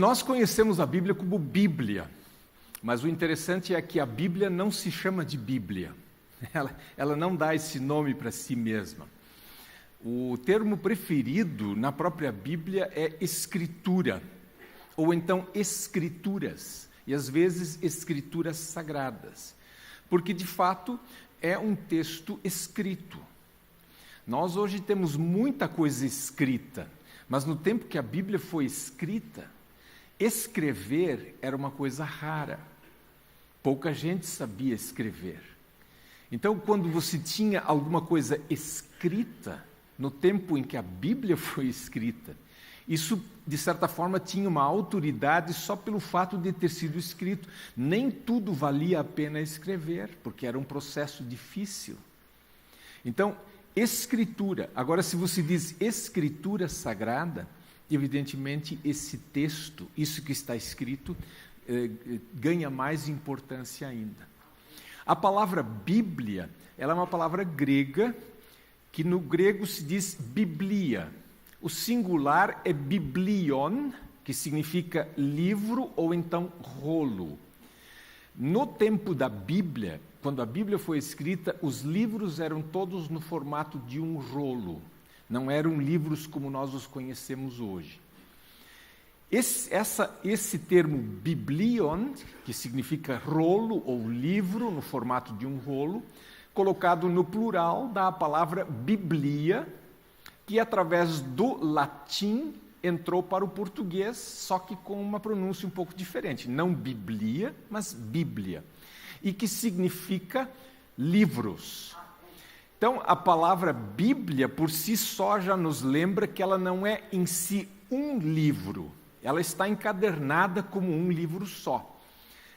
Nós conhecemos a Bíblia como Bíblia, mas o interessante é que a Bíblia não se chama de Bíblia. Ela não dá esse nome para si mesma. O termo preferido na própria Bíblia é Escritura, ou então Escrituras, e às vezes Escrituras Sagradas, porque de fato é um texto escrito. Nós hoje temos muita coisa escrita, mas no tempo que a Bíblia foi escrita, escrever era uma coisa rara. Pouca gente sabia escrever. Então, quando você tinha alguma coisa escrita, no tempo em que a Bíblia foi escrita, isso, de certa forma, tinha uma autoridade só pelo fato de ter sido escrito. Nem tudo valia a pena escrever, porque era um processo difícil. Então, Escritura. Agora, se você diz Escritura Sagrada, evidentemente esse texto, isso que está escrito, ganha mais importância ainda. A palavra Bíblia, ela é uma palavra grega, que no grego se diz biblia. O singular é biblion, que significa livro ou então rolo. No tempo da Bíblia, quando a Bíblia foi escrita, os livros eram todos no formato de um rolo. Não eram livros como nós os conhecemos hoje. Esse termo biblion, que significa rolo ou livro no formato de um rolo, colocado no plural dá a palavra biblia, que através do latim entrou para o português, só que com uma pronúncia um pouco diferente. Não biblia, mas bíblia. E que significa livros. Então, a palavra Bíblia, por si só, já nos lembra que ela não é em si um livro. Ela está encadernada como um livro só.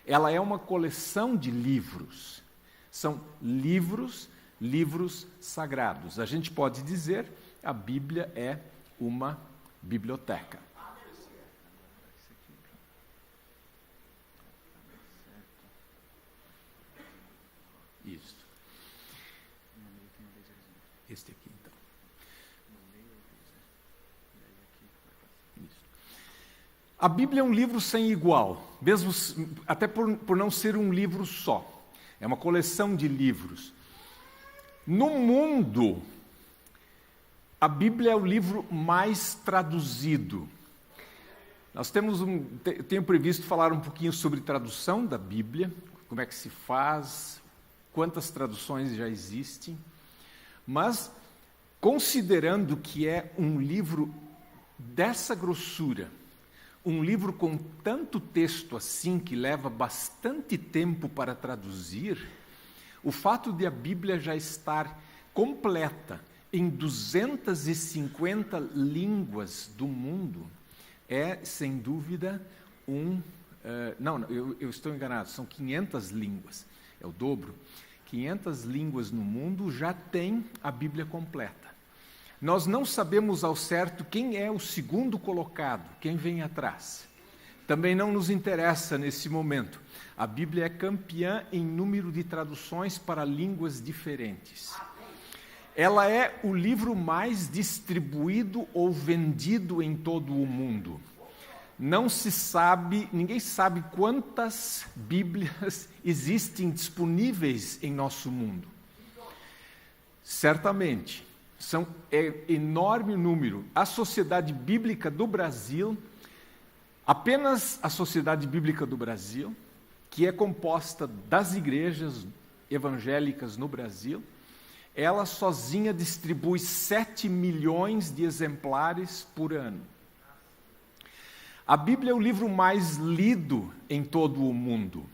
Ela é uma coleção de livros. São livros sagrados. A gente pode dizer que a Bíblia é uma biblioteca. Isso. Este aqui, então. Isso. A Bíblia é um livro sem igual, mesmo até por não ser um livro só. É uma coleção de livros. No mundo, a Bíblia é o livro mais traduzido. Nós tenho previsto falar um pouquinho sobre tradução da Bíblia, como é que se faz, quantas traduções já existem, mas considerando que é um livro dessa grossura, um livro com tanto texto assim, que leva bastante tempo para traduzir, o fato de a Bíblia já estar completa em 250 línguas do mundo é, sem dúvida, eu estou enganado, são 500 línguas, é o dobro. 500 línguas no mundo já tem a Bíblia completa. Nós não sabemos ao certo quem é o segundo colocado, quem vem atrás. Também não nos interessa nesse momento. A Bíblia é campeã em número de traduções para línguas diferentes. Ela é o livro mais distribuído ou vendido em todo o mundo. Não se sabe, ninguém sabe quantas Bíblias existem disponíveis em nosso mundo. Certamente, é enorme o número. A Sociedade Bíblica do Brasil, apenas a Sociedade Bíblica do Brasil, que é composta das igrejas evangélicas no Brasil, ela sozinha distribui 7 milhões de exemplares por ano. A Bíblia é o livro mais lido em todo o mundo.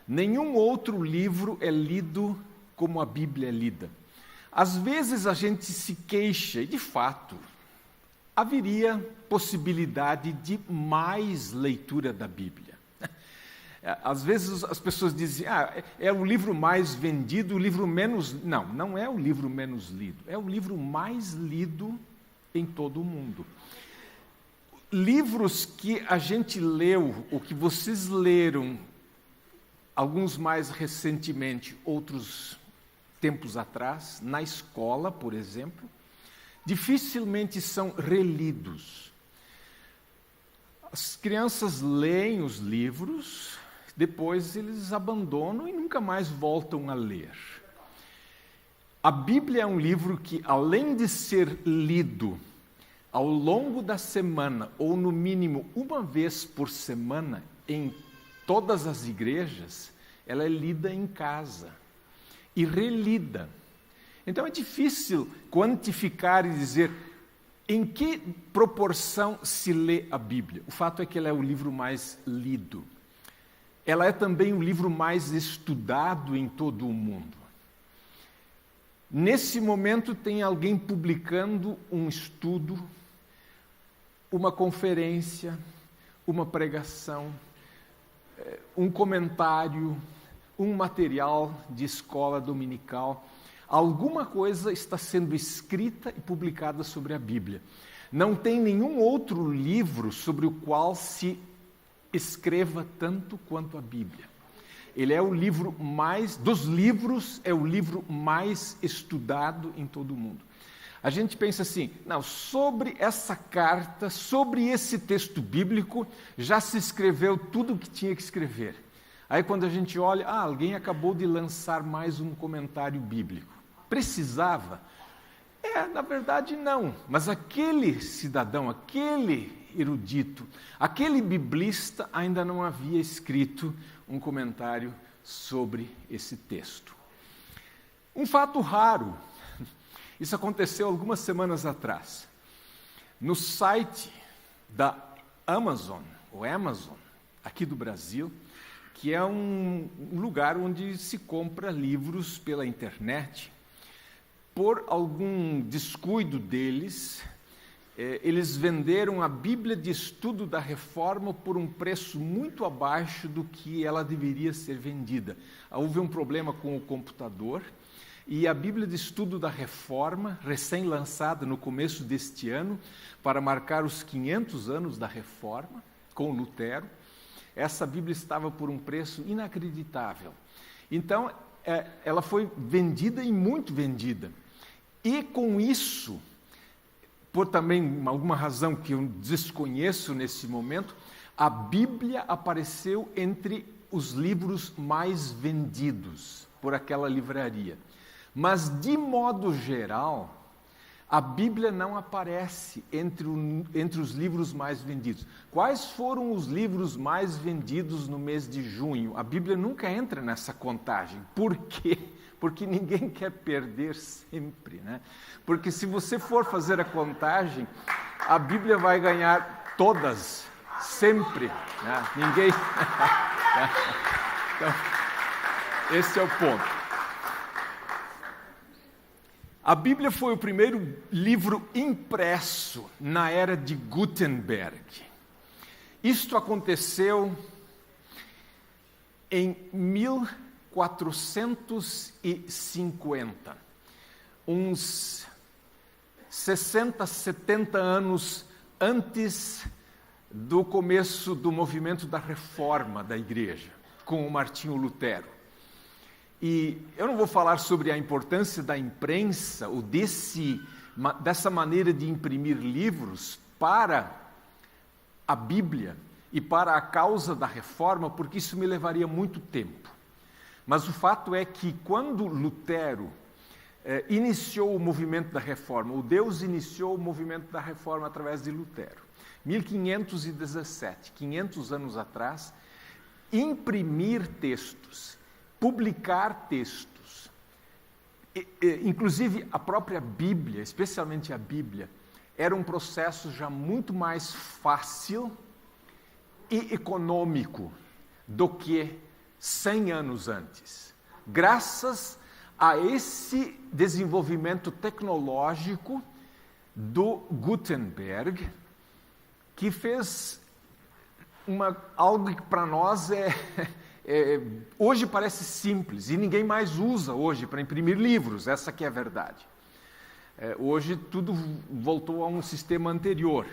Nenhum outro livro é lido como a Bíblia é lida. Às vezes a gente se queixa, e de fato, haveria possibilidade de mais leitura da Bíblia. Às vezes as pessoas dizem, é o livro mais vendido, o livro menos... Não é o livro menos lido, é o livro mais lido em todo o mundo. Livros que a gente leu, ou que vocês leram, alguns mais recentemente, outros tempos atrás, na escola, por exemplo, dificilmente são relidos. As crianças leem os livros, depois eles abandonam e nunca mais voltam a ler. A Bíblia é um livro que, além de ser lido ao longo da semana, ou no mínimo uma vez por semana, em todas as igrejas, ela é lida em casa e relida. Então é difícil quantificar e dizer em que proporção se lê a Bíblia. O fato é que ela é o livro mais lido. Ela é também o livro mais estudado em todo o mundo. Nesse momento tem alguém publicando um estudo, uma conferência, uma pregação, um comentário, um material de escola dominical. Alguma coisa está sendo escrita e publicada sobre a Bíblia. Não tem nenhum outro livro sobre o qual se escreva tanto quanto a Bíblia. Ele é o livro dos livros, é o livro mais estudado em todo o mundo. A gente pensa assim, não, sobre essa carta, sobre esse texto bíblico, já se escreveu tudo o que tinha que escrever. Aí quando a gente olha, alguém acabou de lançar mais um comentário bíblico. Precisava? Na verdade não, mas aquele cidadão, aquele erudito, aquele biblista ainda não havia escrito um comentário sobre esse texto. Um fato raro, isso aconteceu algumas semanas atrás. No site da Amazon, o Amazon, aqui do Brasil, que é um lugar onde se compra livros pela internet, por algum descuido deles, eles venderam a Bíblia de Estudo da Reforma por um preço muito abaixo do que ela deveria ser vendida. Houve um problema com o computador e a Bíblia de Estudo da Reforma, recém-lançada no começo deste ano, para marcar os 500 anos da Reforma, com Lutero, essa Bíblia estava por um preço inacreditável. Então, ela foi vendida e muito vendida. E com isso, por também alguma razão que eu desconheço nesse momento, a Bíblia apareceu entre os livros mais vendidos por aquela livraria. Mas, de modo geral, a Bíblia não aparece entre os livros mais vendidos. Quais foram os livros mais vendidos no mês de junho? A Bíblia nunca entra nessa contagem. Por quê? Porque ninguém quer perder sempre, né? Porque se você for fazer a contagem, a Bíblia vai ganhar todas, sempre, né? Ninguém... Então, esse é o ponto. A Bíblia foi o primeiro livro impresso na era de Gutenberg. Isto aconteceu em 1450, uns 60, 70 anos antes do começo do movimento da reforma da igreja, com o Martinho Lutero. E eu não vou falar sobre a importância da imprensa ou dessa maneira de imprimir livros para a Bíblia e para a causa da reforma, porque isso me levaria muito tempo. Mas o fato é que quando Lutero iniciou o movimento da reforma, ou Deus iniciou o movimento da reforma através de Lutero, 1517, 500 anos atrás, imprimir textos, publicar textos, inclusive a própria Bíblia, especialmente a Bíblia, era um processo já muito mais fácil e econômico do que 100 anos antes. Graças a esse desenvolvimento tecnológico do Gutenberg, que fez algo que para nós hoje parece simples, e ninguém mais usa hoje para imprimir livros, essa que é a verdade. Hoje tudo voltou a um sistema anterior,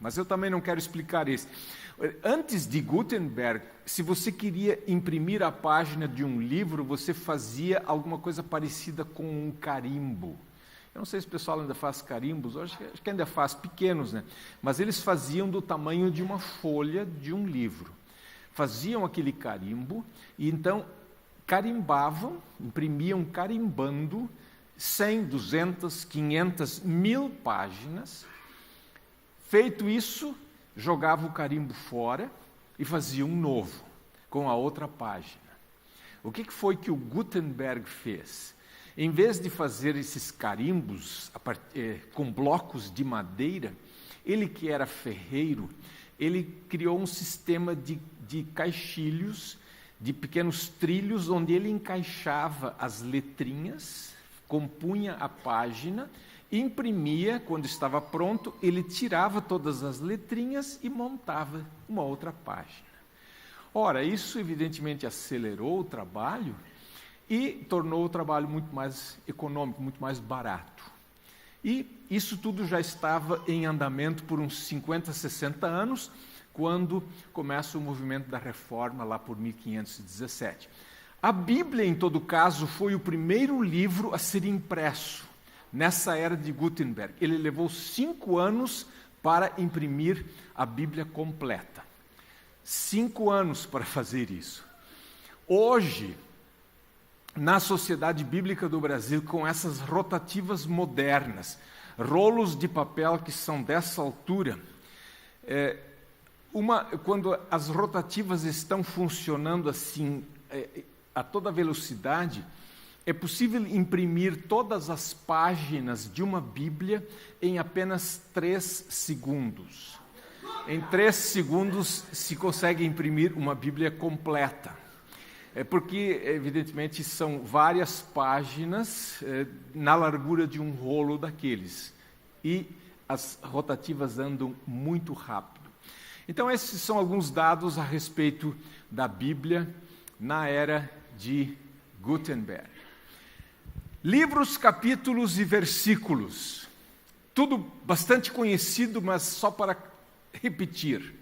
mas eu também não quero explicar isso. Antes de Gutenberg, se você queria imprimir a página de um livro, você fazia alguma coisa parecida com um carimbo. Eu não sei se o pessoal ainda faz carimbos, acho que ainda faz pequenos, né? Mas eles faziam do tamanho de uma folha de um livro. Faziam aquele carimbo e então carimbavam, imprimiam carimbando 100, 200, 500, 1000 páginas. Feito isso, jogava o carimbo fora e fazia um novo, com a outra página. O que foi que o Gutenberg fez? Em vez de fazer esses carimbos com blocos de madeira, ele que era ferreiro, ele criou um sistema de caixilhos, de pequenos trilhos, onde ele encaixava as letrinhas, compunha a página, imprimia, quando estava pronto, ele tirava todas as letrinhas e montava uma outra página. Ora, isso evidentemente acelerou o trabalho e tornou o trabalho muito mais econômico, muito mais barato. E isso tudo já estava em andamento por uns 50, 60 anos, quando começa o movimento da Reforma, lá por 1517. A Bíblia, em todo caso, foi o primeiro livro a ser impresso nessa era de Gutenberg. Ele levou 5 anos para imprimir a Bíblia completa. 5 anos para fazer isso. Hoje, na Sociedade Bíblica do Brasil, com essas rotativas modernas, rolos de papel que são dessa altura, quando as rotativas estão funcionando assim, a toda velocidade, é possível imprimir todas as páginas de uma Bíblia em apenas 3 segundos. Em 3 segundos se consegue imprimir uma Bíblia completa. Porque, evidentemente, são várias páginas na largura de um rolo daqueles. E as rotativas andam muito rápido. Então, esses são alguns dados a respeito da Bíblia na era de Gutenberg. Livros, capítulos e versículos. Tudo bastante conhecido, mas só para repetir.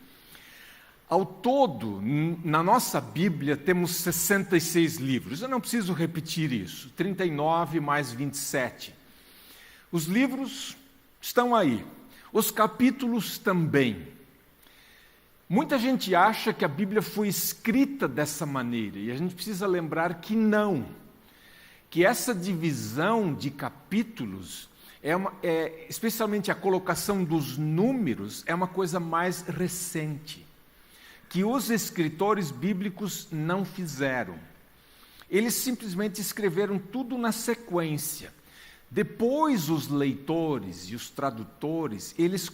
Ao todo, na nossa Bíblia, temos 66 livros. Eu não preciso repetir isso. 39 mais 27. Os livros estão aí. Os capítulos também. Muita gente acha que a Bíblia foi escrita dessa maneira, e a gente precisa lembrar que não. Que essa divisão de capítulos, especialmente a colocação dos números, é uma coisa mais recente, que os escritores bíblicos não fizeram. Eles simplesmente escreveram tudo na sequência. Depois os leitores e os tradutores, eles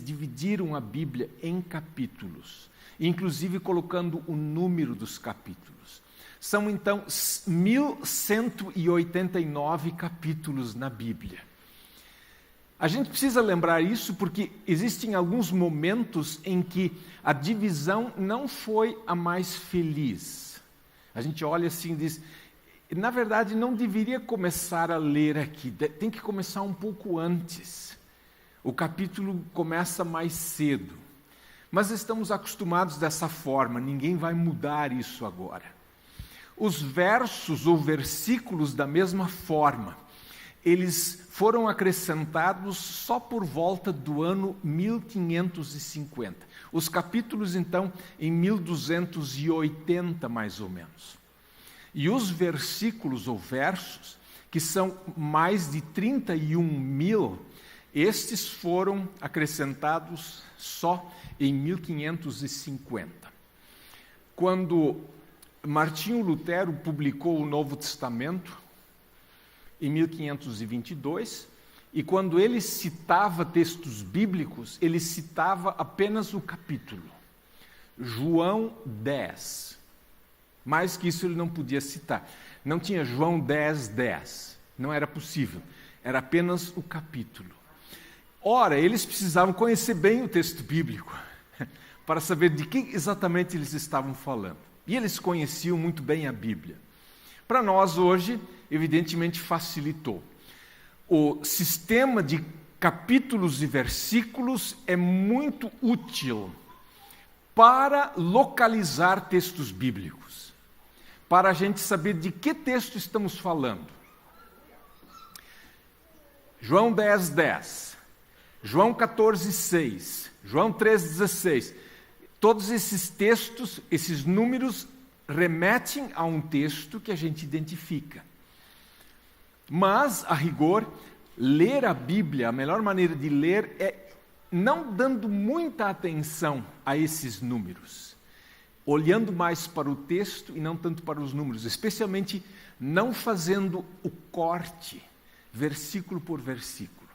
dividiram a Bíblia em capítulos, inclusive colocando o número dos capítulos. São então 1189 capítulos na Bíblia. A gente precisa lembrar isso porque existem alguns momentos em que a divisão não foi a mais feliz. A gente olha assim e diz, na verdade não deveria começar a ler aqui, tem que começar um pouco antes. O capítulo começa mais cedo. Mas estamos acostumados dessa forma, ninguém vai mudar isso agora. Os versos ou versículos da mesma forma, eles foram acrescentados só por volta do ano 1550. Os capítulos, então, em 1280, mais ou menos. E os versículos ou versos, que são mais de 31.000, estes foram acrescentados só em 1550. Quando Martinho Lutero publicou o Novo Testamento, em 1522, e quando ele citava textos bíblicos, ele citava apenas o capítulo. João 10. Mais que isso ele não podia citar. Não tinha João 10, 10. Não era possível. Era apenas o capítulo. Ora, eles precisavam conhecer bem o texto bíblico para saber de que exatamente eles estavam falando. E eles conheciam muito bem a Bíblia. Para nós hoje, evidentemente facilitou. O sistema de capítulos e versículos é muito útil para localizar textos bíblicos, para a gente saber de que texto estamos falando. João 10:10, João 14:6, João 3:16. Todos esses textos, esses números, remetem a um texto que a gente identifica. Mas, a rigor, ler a Bíblia, a melhor maneira de ler é não dando muita atenção a esses números, olhando mais para o texto e não tanto para os números, especialmente não fazendo o corte, versículo por versículo.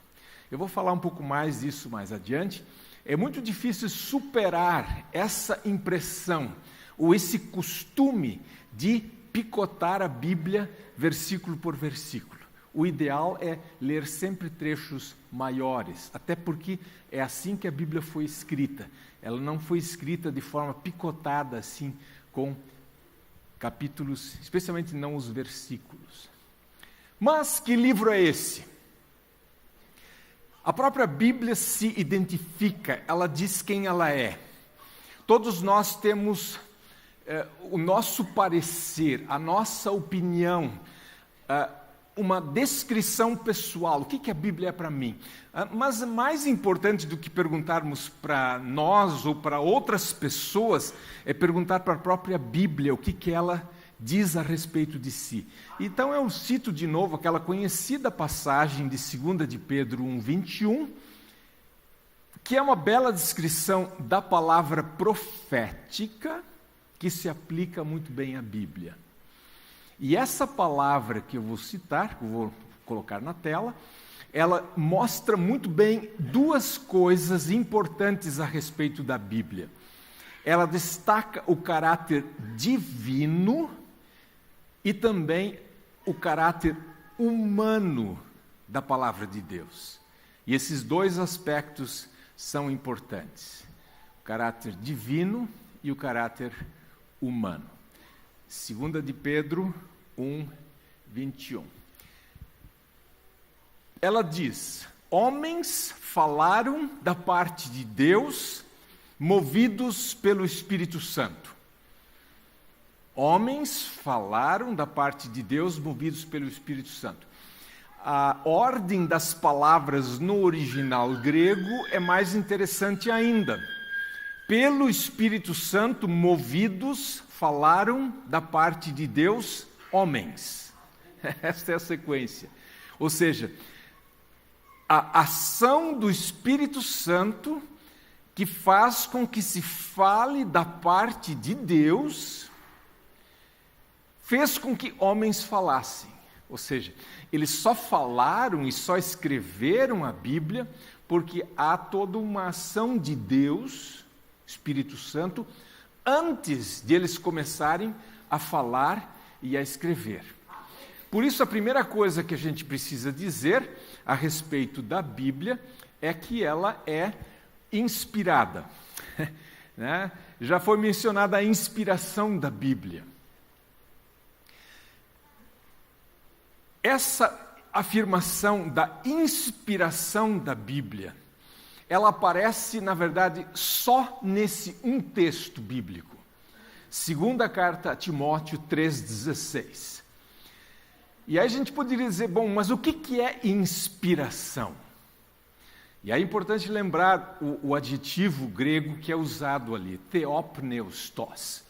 Eu vou falar um pouco mais disso mais adiante. É muito difícil superar essa impressão, ou esse costume de picotar a Bíblia versículo por versículo. O ideal é ler sempre trechos maiores, até porque é assim que a Bíblia foi escrita. Ela não foi escrita de forma picotada, assim, com capítulos, especialmente não os versículos. Mas que livro é esse? A própria Bíblia se identifica, ela diz quem ela é. Todos nós temos o nosso parecer, a nossa opinião, uma descrição pessoal. O que a Bíblia é para mim? Mas mais importante do que perguntarmos para nós ou para outras pessoas, é perguntar para a própria Bíblia o que ela diz a respeito de si. Então eu cito de novo aquela conhecida passagem de 2 de Pedro 1:21, que é uma bela descrição da palavra profética, que se aplica muito bem à Bíblia. E essa palavra que eu vou citar, que eu vou colocar na tela, ela mostra muito bem duas coisas importantes a respeito da Bíblia. Ela destaca o caráter divino e também o caráter humano da palavra de Deus. E esses dois aspectos são importantes: o caráter divino e o caráter humano. 2 de Pedro 1:21. Ela diz: homens falaram da parte de Deus, movidos pelo Espírito Santo. Homens falaram da parte de Deus, movidos pelo Espírito Santo. A ordem das palavras no original grego é mais interessante ainda. Pelo Espírito Santo, movidos, falaram da parte de Deus, homens. Esta é a sequência. Ou seja, a ação do Espírito Santo que faz com que se fale da parte de Deus, fez com que homens falassem. Ou seja, eles só falaram e só escreveram a Bíblia porque há toda uma ação de Deus, Espírito Santo, antes de eles começarem a falar e a escrever. Por isso, a primeira coisa que a gente precisa dizer a respeito da Bíblia é que ela é inspirada. Né? Já foi mencionada a inspiração da Bíblia. Essa afirmação da inspiração da Bíblia, ela aparece, na verdade, só nesse um texto bíblico. Segunda carta a Timóteo 3,16. E aí a gente poderia dizer, bom, mas o que é inspiração? E aí é importante lembrar o adjetivo grego que é usado ali, theopneustos.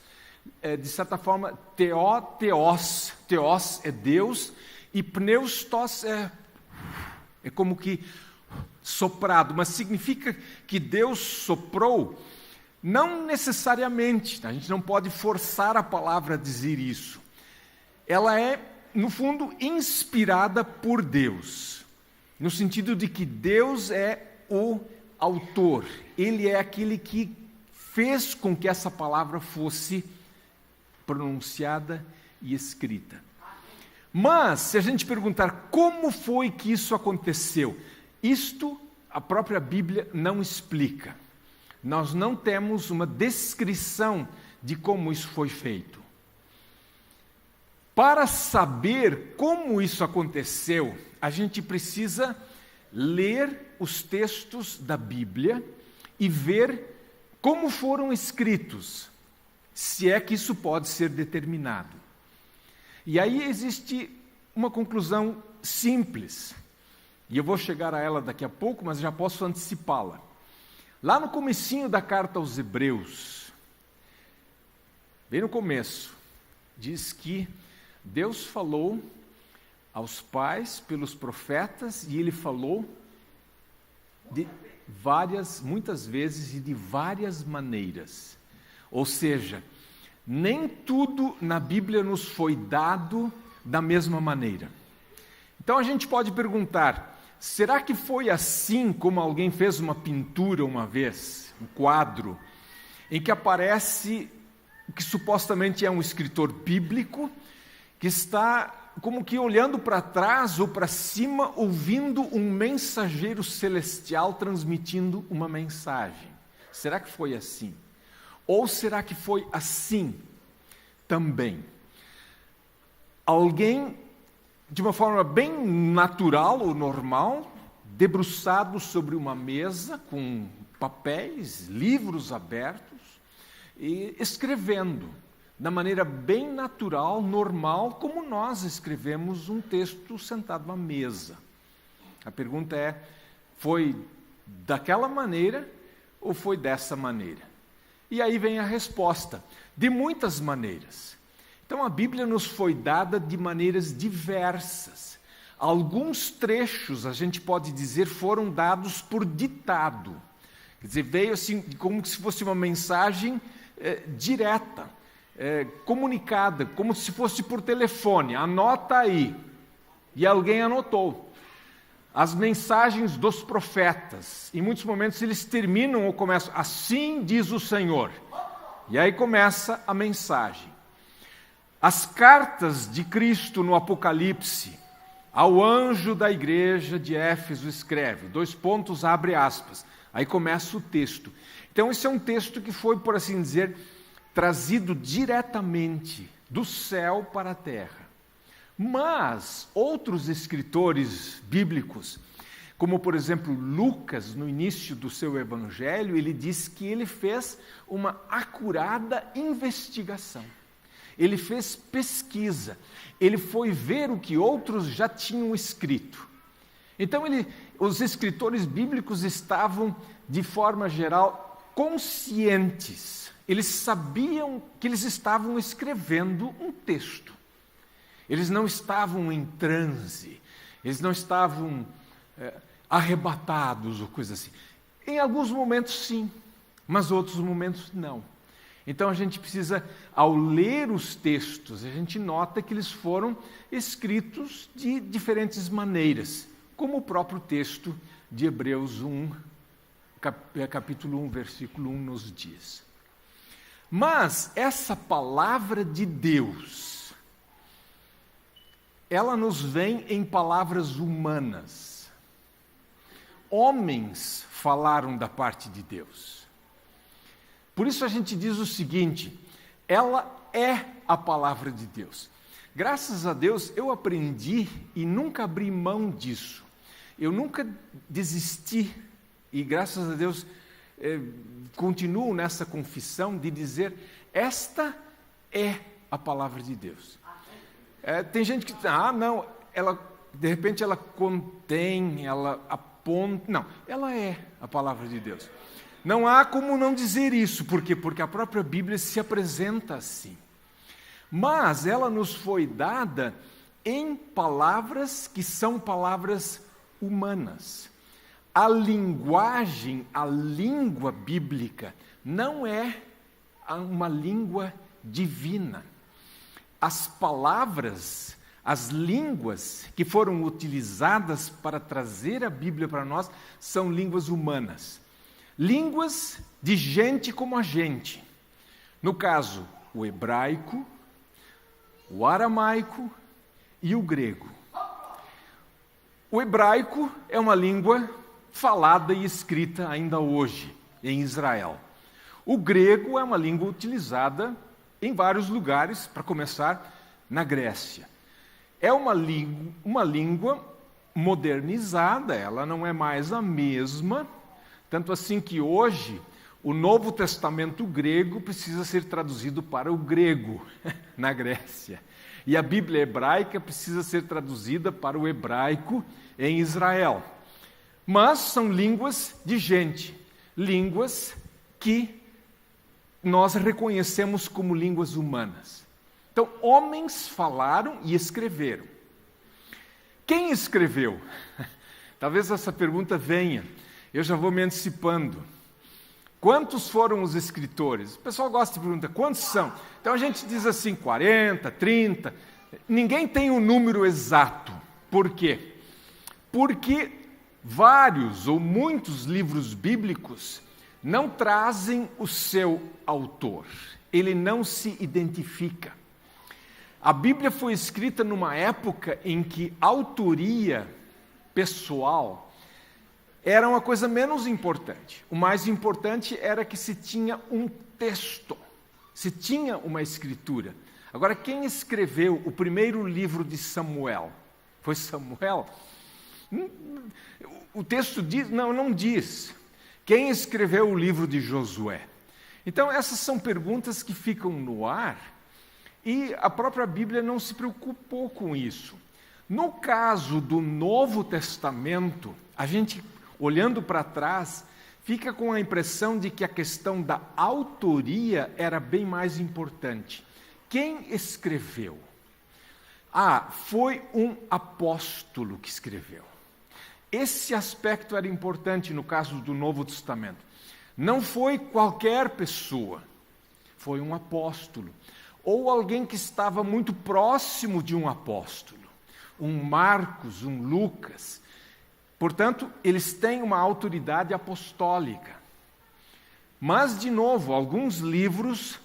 De certa forma, theos é Deus, e pneustos é como que soprado, mas significa que Deus soprou, não necessariamente, a gente não pode forçar a palavra a dizer isso. Ela é, no fundo, inspirada por Deus, no sentido de que Deus é o autor, Ele é aquele que fez com que essa palavra fosse pronunciada e escrita. Mas, se a gente perguntar como foi que isso aconteceu, isto a própria Bíblia não explica. Nós não temos uma descrição de como isso foi feito. Para saber como isso aconteceu, a gente precisa ler os textos da Bíblia e ver como foram escritos, se é que isso pode ser determinado. E aí existe uma conclusão simples, E eu vou chegar a ela daqui a pouco, mas já posso antecipá-la. Lá no comecinho da carta aos Hebreus, bem no começo, diz que Deus falou aos pais pelos profetas e Ele falou muitas vezes e de várias maneiras. Ou seja, nem tudo na Bíblia nos foi dado da mesma maneira. Então a gente pode perguntar, será que foi assim como alguém fez uma pintura uma vez, um quadro, em que aparece o que supostamente é um escritor bíblico, que está como que olhando para trás ou para cima, ouvindo um mensageiro celestial transmitindo uma mensagem? Será que foi assim? Ou será que foi assim também? Alguém, de uma forma bem natural ou normal, debruçado sobre uma mesa com papéis, livros abertos, e escrevendo, da maneira bem natural, normal, como nós escrevemos um texto sentado à mesa. A pergunta é, foi daquela maneira ou foi dessa maneira? E aí vem a resposta, de muitas maneiras. Então a Bíblia nos foi dada de maneiras diversas. Alguns trechos, a gente pode dizer, foram dados por ditado. Quer dizer, veio assim, como se fosse uma mensagem direta, comunicada, como se fosse por telefone. Anota aí. E alguém anotou. As mensagens dos profetas, em muitos momentos eles terminam ou começam, assim diz o Senhor. E aí começa a mensagem. As cartas de Cristo no Apocalipse, ao anjo da igreja de Éfeso escreve, : abre aspas, aí começa o texto. Então esse é um texto que foi, por assim dizer, trazido diretamente do céu para a terra. Mas outros escritores bíblicos, como por exemplo Lucas, no início do seu evangelho, ele diz que ele fez uma acurada investigação. Ele fez pesquisa, ele foi ver o que outros já tinham escrito. Então os escritores bíblicos estavam, de forma geral, conscientes. Eles sabiam que eles estavam escrevendo um texto. Eles não estavam em transe, eles não estavam arrebatados ou coisa assim. Em alguns momentos sim, mas outros momentos não. Então a gente precisa, ao ler os textos, a gente nota que eles foram escritos de diferentes maneiras, como o próprio texto de Hebreus 1, capítulo 1, versículo 1 nos diz. Mas essa palavra de Deus, ela nos vem em palavras humanas. Homens falaram da parte de Deus. Por isso a gente diz o seguinte, ela é a palavra de Deus. Graças a Deus eu aprendi e nunca abri mão disso. Eu nunca desisti e graças a Deus continuo nessa confissão de dizer, esta é a palavra de Deus. Tem gente que diz, não, de repente ela contém, ela aponta. Não, ela é a palavra de Deus. Não há como não dizer isso, por quê? Porque a própria Bíblia se apresenta assim. Mas ela nos foi dada em palavras que são palavras humanas. A linguagem, a língua bíblica, não é uma língua divina. As palavras, as línguas que foram utilizadas para trazer a Bíblia para nós são línguas humanas. Línguas de gente como a gente. No caso, o hebraico, o aramaico e o grego. O hebraico é uma língua falada e escrita ainda hoje em Israel. O grego é uma língua utilizada em vários lugares, para começar, na Grécia. É uma língua modernizada, ela não é mais a mesma, tanto assim que hoje o Novo Testamento grego precisa ser traduzido para o grego na Grécia. E a Bíblia hebraica precisa ser traduzida para o hebraico em Israel. Mas são línguas de gente, línguas que nós reconhecemos como línguas humanas. Então, homens falaram e escreveram. Quem escreveu? Talvez essa pergunta venha. Eu já vou me antecipando. Quantos foram os escritores? O pessoal gosta de perguntar, quantos são? Então a gente diz assim, 40, 30. Ninguém tem um número exato. Por quê? Porque vários ou muitos livros bíblicos não trazem o seu autor. Ele não se identifica. A Bíblia foi escrita numa época em que a autoria pessoal era uma coisa menos importante. O mais importante era que se tinha um texto, se tinha uma escritura. Agora, quem escreveu o primeiro livro de Samuel? Foi Samuel? O texto diz? Não diz. Quem escreveu o livro de Josué? Então, essas são perguntas que ficam no ar e a própria Bíblia não se preocupou com isso. No caso do Novo Testamento, a gente, olhando para trás, fica com a impressão de que a questão da autoria era bem mais importante. Quem escreveu? Foi um apóstolo que escreveu. Esse aspecto era importante no caso do Novo Testamento. Não foi qualquer pessoa, foi um apóstolo, ou alguém que estava muito próximo de um apóstolo, um Marcos, um Lucas. Portanto, eles têm uma autoridade apostólica. Mas, de novo, alguns livros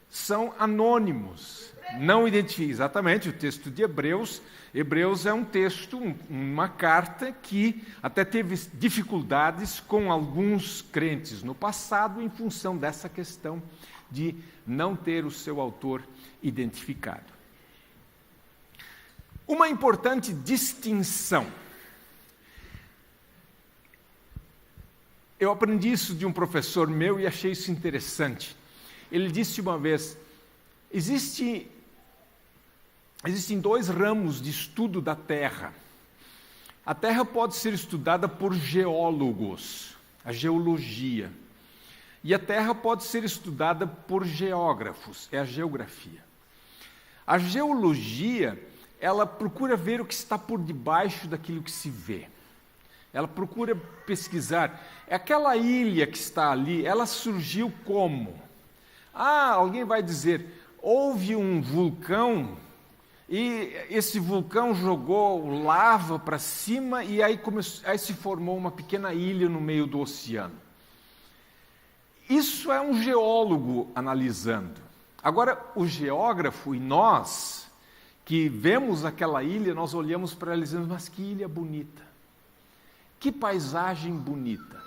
são anônimos, não identificam. Exatamente, o texto de Hebreus. Hebreus é um texto, uma carta que até teve dificuldades com alguns crentes no passado em função dessa questão de não ter o seu autor identificado. Uma importante distinção. Eu aprendi isso de um professor meu e achei isso interessante. Ele disse uma vez, existem 2 ramos de estudo da Terra. A Terra pode ser estudada por geólogos, a geologia. E a Terra pode ser estudada por geógrafos, é a geografia. A geologia, ela procura ver o que está por debaixo daquilo que se vê. Ela procura pesquisar. Aquela ilha que está ali, ela surgiu como? Alguém vai dizer, houve um vulcão e esse vulcão jogou lava para cima e aí se formou uma pequena ilha no meio do oceano. Isso é um geólogo analisando. Agora, o geógrafo e nós, que vemos aquela ilha, nós olhamos para ela e dizemos, mas que ilha bonita. Que paisagem bonita.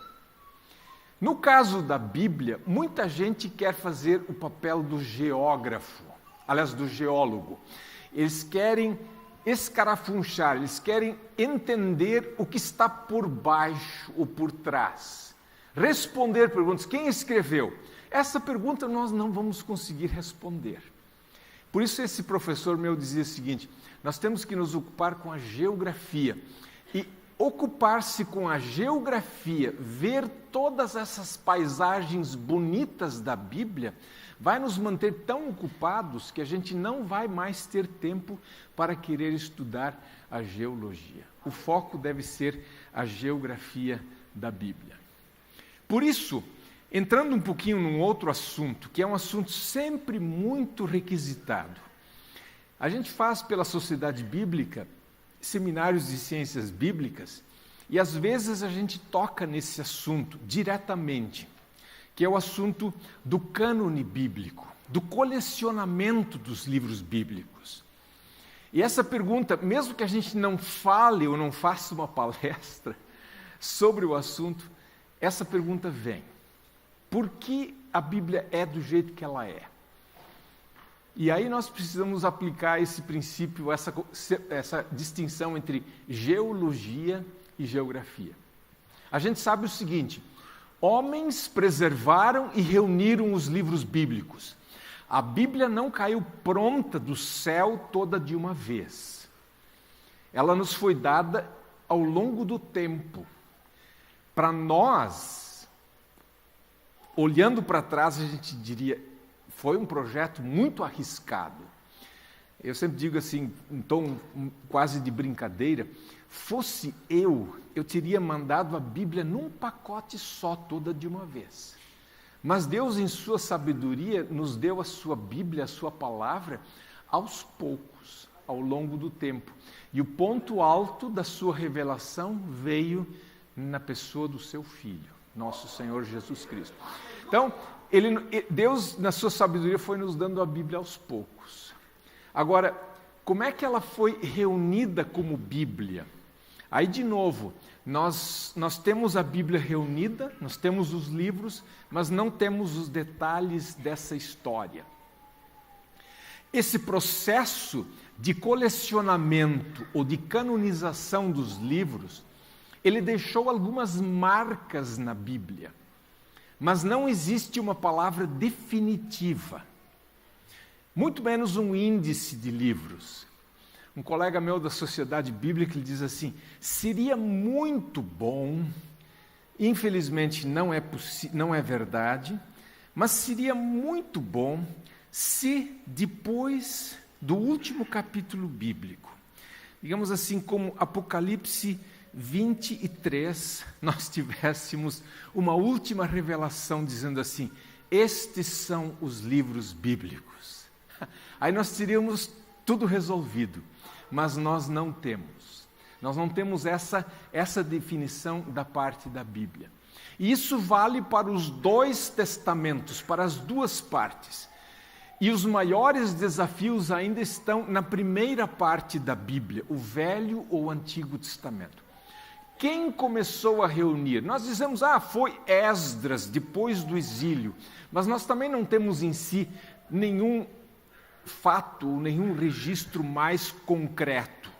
No caso da Bíblia, muita gente quer fazer o papel do geógrafo, aliás, do geólogo. Eles querem escarafunchar, eles querem entender o que está por baixo ou por trás. Responder perguntas. Quem escreveu? Essa pergunta nós não vamos conseguir responder. Por isso esse professor meu dizia o seguinte, nós temos que nos ocupar com a geografia. E ocupar-se com a geografia, ver todas essas paisagens bonitas da Bíblia, vai nos manter tão ocupados que a gente não vai mais ter tempo para querer estudar a geologia. O foco deve ser a geografia da Bíblia. Por isso, entrando um pouquinho num outro assunto, que é um assunto sempre muito requisitado, a gente faz pela Sociedade Bíblica seminários de ciências bíblicas, e às vezes a gente toca nesse assunto diretamente, que é o assunto do cânone bíblico, do colecionamento dos livros bíblicos. E essa pergunta, mesmo que a gente não fale ou não faça uma palestra sobre o assunto, essa pergunta vem. Por que a Bíblia é do jeito que ela é? E aí nós precisamos aplicar esse princípio, essa distinção entre geologia e geografia. A gente sabe o seguinte, homens preservaram e reuniram os livros bíblicos. A Bíblia não caiu pronta do céu toda de uma vez. Ela nos foi dada ao longo do tempo. Para nós, olhando para trás, a gente diria, foi um projeto muito arriscado. Eu sempre digo assim, em tom quase de brincadeira, fosse eu teria mandado a Bíblia num pacote só, toda de uma vez. Mas Deus, em sua sabedoria, nos deu a sua Bíblia, a sua palavra, aos poucos, ao longo do tempo. E o ponto alto da sua revelação veio na pessoa do seu Filho, nosso Senhor Jesus Cristo. Então, Deus, na sua sabedoria, foi nos dando a Bíblia aos poucos. Agora, como é que ela foi reunida como Bíblia? Aí, de novo, nós temos a Bíblia reunida, nós temos os livros, mas não temos os detalhes dessa história. Esse processo de colecionamento ou de canonização dos livros, ele deixou algumas marcas na Bíblia, mas não existe uma palavra definitiva, muito menos um índice de livros. Um colega meu da Sociedade Bíblica ele diz assim, seria muito bom, infelizmente não é verdade, mas seria muito bom se depois do último capítulo bíblico, digamos assim como Apocalipse 23, nós tivéssemos uma última revelação dizendo assim, estes são os livros bíblicos. Aí nós teríamos tudo resolvido. Mas nós não temos. Nós não temos essa definição da parte da Bíblia. E isso vale para os dois testamentos, para as duas partes. E os maiores desafios ainda estão na primeira parte da Bíblia, o Velho ou Antigo Testamento. Quem começou a reunir? Nós dizemos, foi Esdras, depois do exílio. Mas nós também não temos em si nenhum fato, nenhum registro mais concreto.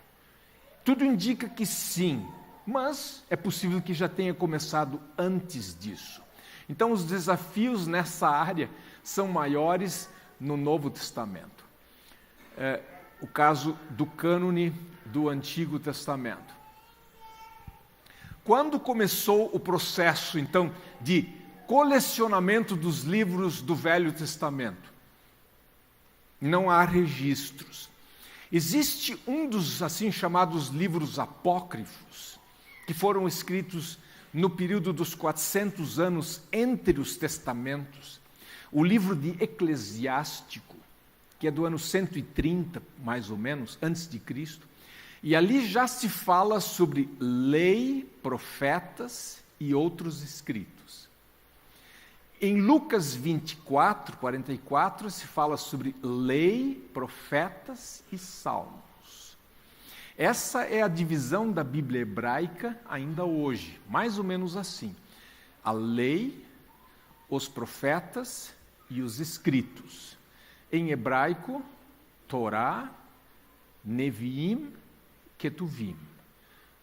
Tudo indica que sim, mas é possível que já tenha começado antes disso. Então, os desafios nessa área são maiores no Novo Testamento. O caso do cânone do Antigo Testamento. Quando começou o processo, então, de colecionamento dos livros do Velho Testamento? Não há registros. Existe um dos assim chamados livros apócrifos, que foram escritos no período dos 400 anos entre os testamentos. O livro de Eclesiástico, que é do ano 130, mais ou menos, antes de Cristo. E ali já se fala sobre lei, profetas e outros escritos. Em Lucas 24, 44, se fala sobre lei, profetas e salmos. Essa é a divisão da Bíblia hebraica ainda hoje, mais ou menos assim. A lei, os profetas e os escritos. Em hebraico, Torá, Neviim, Ketuvim.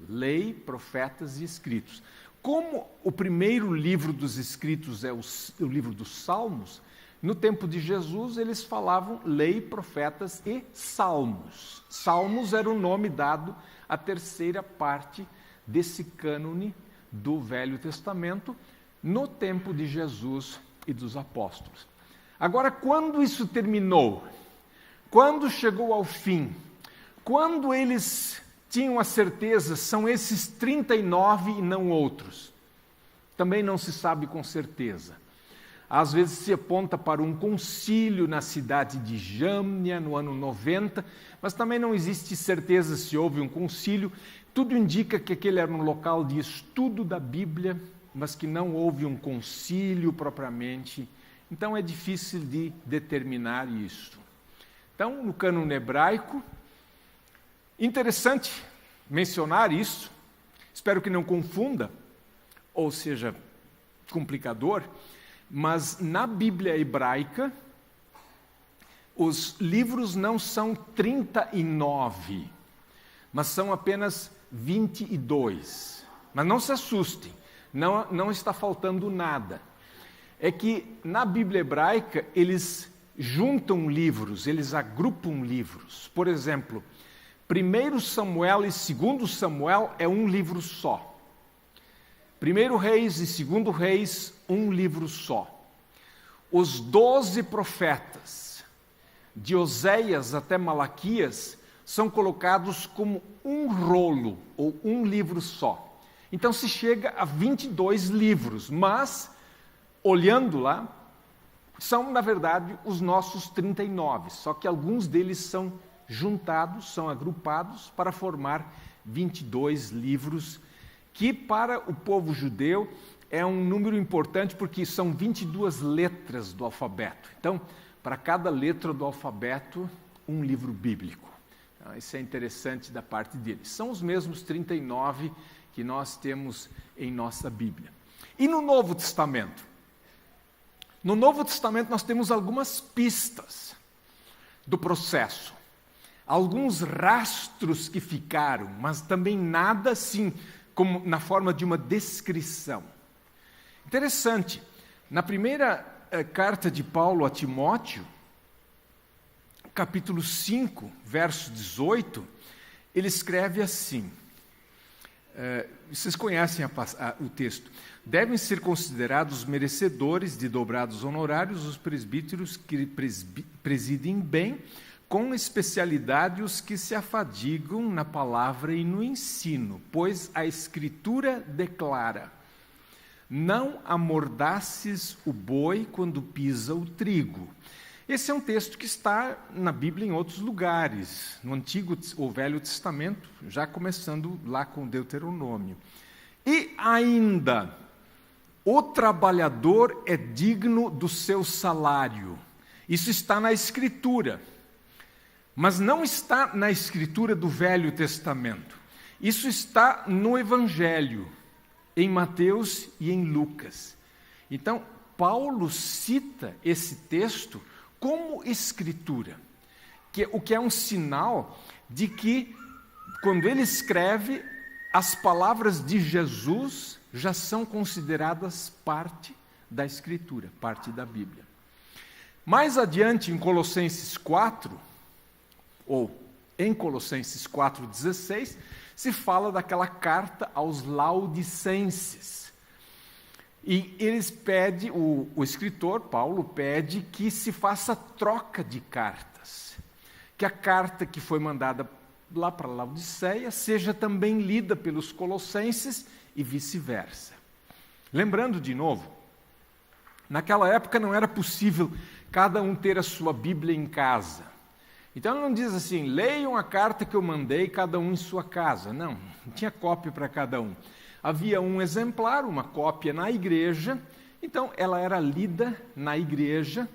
Lei, profetas e escritos. Como o primeiro livro dos escritos é o livro dos Salmos, no tempo de Jesus eles falavam lei, profetas e salmos. Salmos era o nome dado à terceira parte desse cânone do Velho Testamento no tempo de Jesus e dos apóstolos. Agora, quando isso terminou? Quando chegou ao fim? Quando eles tinham a certeza, são esses 39 e não outros. Também não se sabe com certeza. Às vezes se aponta para um concílio na cidade de Jâmnia, no ano 90, mas também não existe certeza se houve um concílio. Tudo indica que aquele era um local de estudo da Bíblia, mas que não houve um concílio propriamente. Então é difícil de determinar isso. Então, no cânone hebraico, interessante mencionar isso, espero que não confunda, ou seja, complicador, mas na Bíblia hebraica, os livros não são 39, mas são apenas 22. Mas não se assustem, não está faltando nada. É que na Bíblia hebraica eles juntam livros, eles agrupam livros. Por exemplo, 1 Samuel e 2 Samuel é um livro só. 1 Reis e 2 Reis, um livro só. Os 12 profetas, de Oséias até Malaquias, são colocados como um rolo, ou um livro só. Então se chega a 22 livros, mas, olhando lá, são, na verdade, os nossos 39, só que alguns deles são juntados, são agrupados para formar 22 livros, que para o povo judeu é um número importante porque são 22 letras do alfabeto. Então, para cada letra do alfabeto, um livro bíblico. Então, isso é interessante da parte deles. São os mesmos 39 que nós temos em nossa Bíblia. E no Novo Testamento? No Novo Testamento nós temos algumas pistas do processo. Alguns rastros que ficaram, mas também nada assim, como na forma de uma descrição. Interessante, na primeira carta de Paulo a Timóteo, capítulo 5, verso 18, ele escreve assim, vocês conhecem o texto: devem ser considerados merecedores de dobrados honorários os presbíteros que presidem bem, com especialidade os que se afadigam na palavra e no ensino, pois a Escritura declara: não amordaces o boi quando pisa o trigo. Esse é um texto que está na Bíblia em outros lugares, no Antigo ou Velho Testamento, já começando lá com Deuteronômio. E ainda, o trabalhador é digno do seu salário. Isso está na Escritura, mas não está na Escritura do Velho Testamento. Isso está no Evangelho, em Mateus e em Lucas. Então, Paulo cita esse texto como Escritura, o que é um sinal de que, quando ele escreve, as palavras de Jesus já são consideradas parte da Escritura, parte da Bíblia. Mais adiante, em Colossenses 4, ou em Colossenses 4,16, se fala daquela carta aos Laodicenses. E eles pedem, o escritor, Paulo, pede que se faça troca de cartas. Que a carta que foi mandada lá para Laodiceia seja também lida pelos colossenses e vice-versa. Lembrando de novo, naquela época não era possível cada um ter a sua Bíblia em casa. Então ele não diz assim, leiam a carta que eu mandei, cada um em sua casa. Não tinha cópia para cada um. Havia um exemplar, uma cópia na igreja, então ela era lida na igreja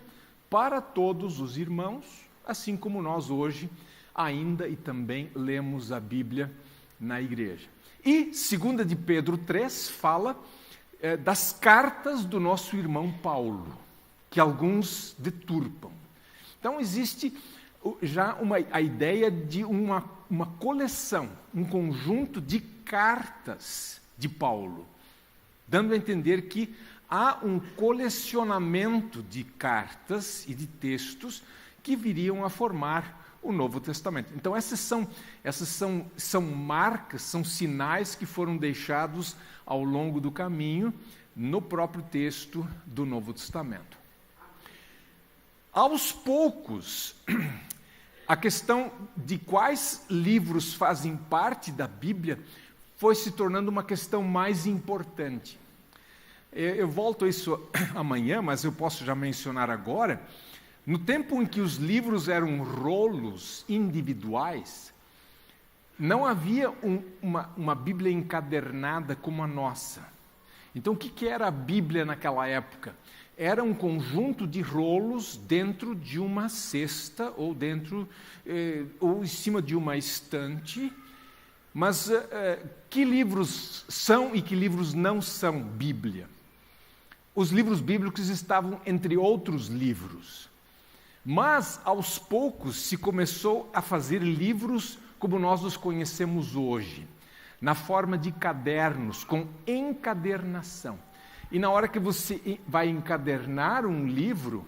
para todos os irmãos, assim como nós hoje ainda e também lemos a Bíblia na igreja. E 2 de Pedro 3 fala das cartas do nosso irmão Paulo, que alguns deturpam. Então existe já a ideia de uma coleção, um conjunto de cartas de Paulo, dando a entender que há um colecionamento de cartas e de textos que viriam a formar o Novo Testamento. Então essas são marcas, são sinais que foram deixados ao longo do caminho no próprio texto do Novo Testamento. Aos poucos, a questão de quais livros fazem parte da Bíblia foi se tornando uma questão mais importante. Eu volto a isso amanhã, mas eu posso já mencionar agora. No tempo em que os livros eram rolos individuais, não havia uma Bíblia encadernada como a nossa. Então, o que era a Bíblia naquela época? Era um conjunto de rolos dentro de uma cesta ou ou em cima de uma estante. Mas que livros são e que livros não são Bíblia? Os livros bíblicos estavam entre outros livros. Mas, aos poucos, se começou a fazer livros como nós os conhecemos hoje, na forma de cadernos, com encadernação. E na hora que você vai encadernar um livro,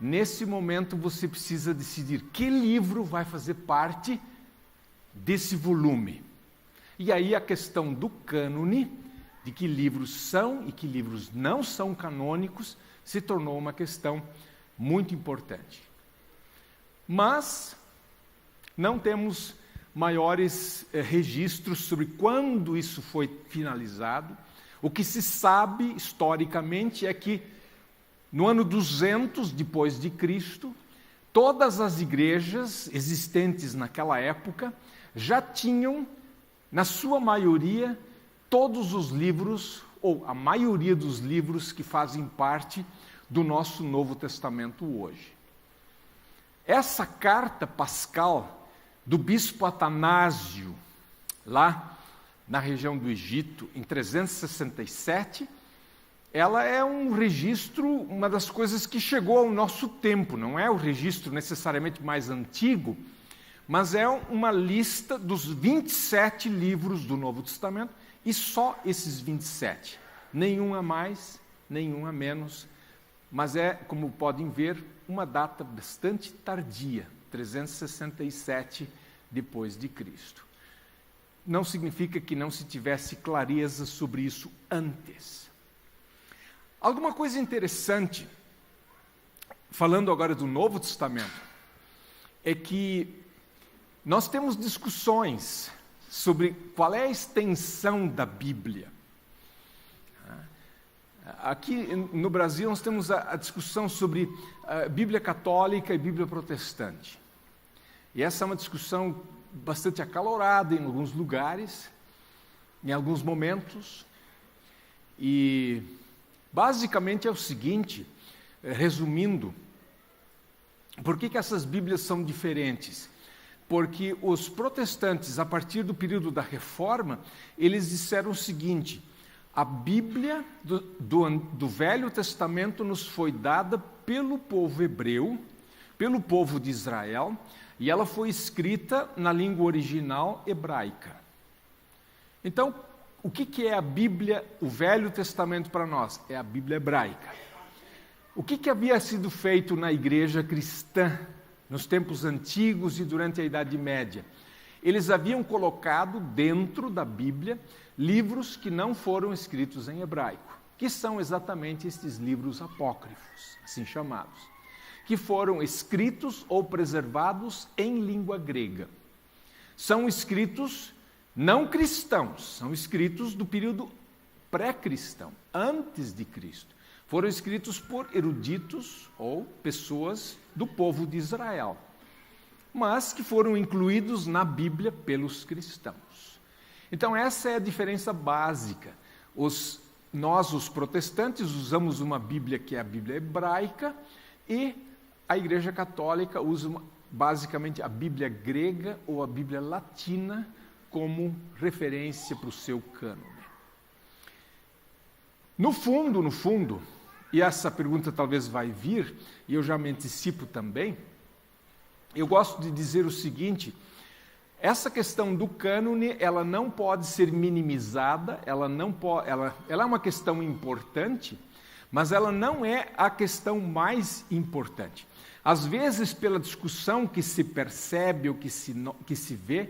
nesse momento você precisa decidir que livro vai fazer parte desse volume. E aí a questão do cânone, de que livros são e que livros não são canônicos, se tornou uma questão muito importante. Mas não temos maiores registros sobre quando isso foi finalizado. O que se sabe historicamente é que no ano 200 depois de Cristo, todas as igrejas existentes naquela época já tinham, na sua maioria, todos os livros, ou a maioria dos livros que fazem parte do nosso Novo Testamento hoje. Essa carta pascal do bispo Atanásio, lá na região do Egito, em 367, ela é um registro, uma das coisas que chegou ao nosso tempo. Não é o registro necessariamente mais antigo, mas é uma lista dos 27 livros do Novo Testamento, e só esses 27. Nenhum a mais, nenhum a menos, mas é, como podem ver, uma data bastante tardia, 367 depois de Cristo. Não significa que não se tivesse clareza sobre isso antes. Alguma coisa interessante, falando agora do Novo Testamento, é que nós temos discussões sobre qual é a extensão da Bíblia. Aqui no Brasil nós temos a discussão sobre a Bíblia católica e Bíblia protestante. E essa é uma discussão bastante acalorada em alguns lugares, em alguns momentos. E basicamente é o seguinte, resumindo, por que essas Bíblias são diferentes? Porque os protestantes, a partir do período da Reforma, eles disseram o seguinte: a Bíblia do Velho Testamento nos foi dada pelo povo hebreu, pelo povo de Israel, e ela foi escrita na língua original hebraica. Então, o que é a Bíblia, o Velho Testamento para nós? É a Bíblia hebraica. O que havia sido feito na igreja cristã nos tempos antigos e durante a Idade Média? Eles haviam colocado dentro da Bíblia livros que não foram escritos em hebraico, que são exatamente estes livros apócrifos, assim chamados, que foram escritos ou preservados em língua grega. São escritos não cristãos, são escritos do período pré-cristão, antes de Cristo. Foram escritos por eruditos ou pessoas do povo de Israel, mas que foram incluídos na Bíblia pelos cristãos. Então essa é a diferença básica. Nós, os protestantes, usamos uma Bíblia que é a Bíblia hebraica, e a Igreja Católica usa basicamente a Bíblia grega ou a Bíblia latina como referência para o seu cânone. No fundo, e essa pergunta talvez vai vir, e eu já me antecipo também, eu gosto de dizer o seguinte: essa questão do cânone, ela não pode ser minimizada, ela é uma questão importante, mas ela não é a questão mais importante. Às vezes, pela discussão que se percebe ou que se vê,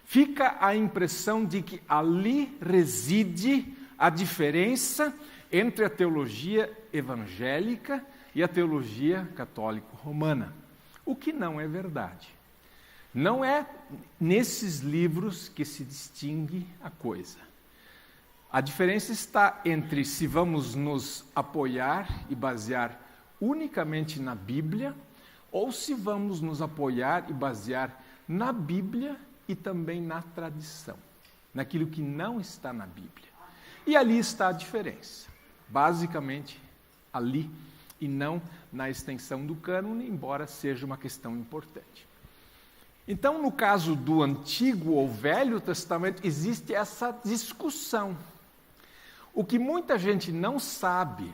fica a impressão de que ali reside a diferença entre a teologia evangélica e a teologia católico-romana, o que não é verdade. Não é nesses livros que se distingue a coisa. A diferença está entre se vamos nos apoiar e basear unicamente na Bíblia, ou se vamos nos apoiar e basear na Bíblia e também na tradição, naquilo que não está na Bíblia. E ali está a diferença, basicamente ali, e não na extensão do cânone, embora seja uma questão importante. Então, no caso do Antigo ou Velho Testamento, existe essa discussão. O que muita gente não sabe,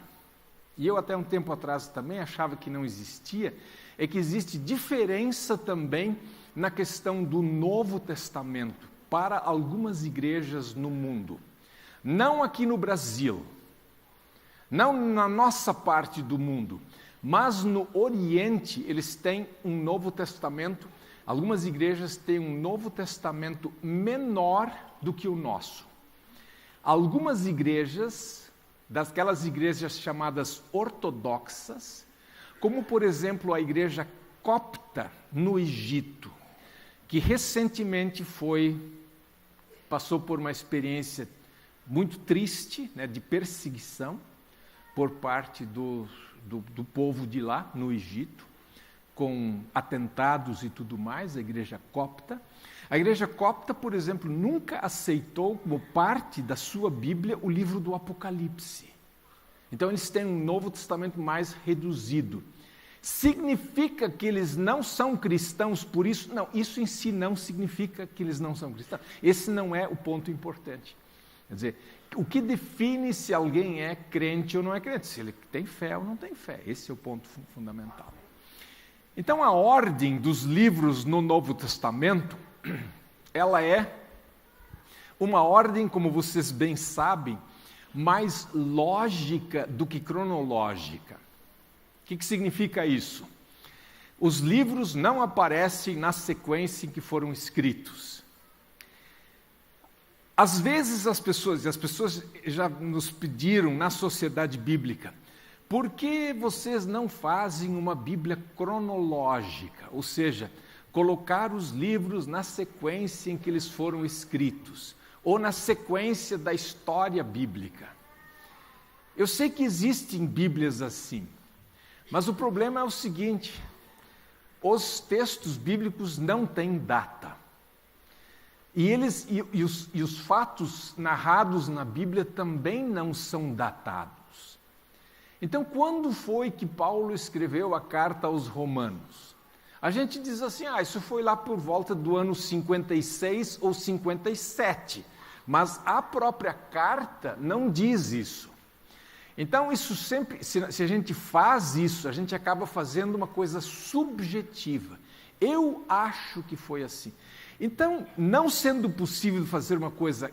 e eu até um tempo atrás também achava que não existia, é que existe diferença também na questão do Novo Testamento para algumas igrejas no mundo. Não aqui no Brasil, não na nossa parte do mundo, Mas no Oriente eles têm um Novo Testamento, algumas igrejas têm um Novo Testamento menor do que o nosso. Algumas igrejas, daquelas igrejas chamadas ortodoxas, como por exemplo a igreja copta no Egito, que recentemente passou por uma experiência muito triste, né, de perseguição por parte do povo de lá, no Egito, com atentados e tudo mais, a igreja copta. A igreja copta, por exemplo, nunca aceitou como parte da sua Bíblia o livro do Apocalipse. Então eles têm um Novo Testamento mais reduzido. Significa que eles não são cristãos por isso? Não, isso em si não significa que eles não são cristãos. Esse não é o ponto importante. Quer dizer, o que define se alguém é crente ou não é crente? Se ele tem fé ou não tem fé. Esse é o ponto fundamental. Então, a ordem dos livros no Novo Testamento, ela é uma ordem, como vocês bem sabem, mais lógica do que cronológica. O que significa isso? Os livros não aparecem na sequência em que foram escritos. Às vezes as pessoas já nos pediram na sociedade bíblica, por que vocês não fazem uma Bíblia cronológica? Ou seja, colocar os livros na sequência em que eles foram escritos, ou na sequência da história bíblica. Eu sei que existem Bíblias assim, mas o problema é o seguinte: os textos bíblicos não têm data. E os fatos narrados na Bíblia também não são datados. Então, quando foi que Paulo escreveu a carta aos Romanos? A gente diz assim, isso foi lá por volta do ano 56 ou 57, mas a própria carta não diz isso. Então, isso sempre, se a gente faz isso, a gente acaba fazendo uma coisa subjetiva. Eu acho que foi assim. Então, não sendo possível fazer uma coisa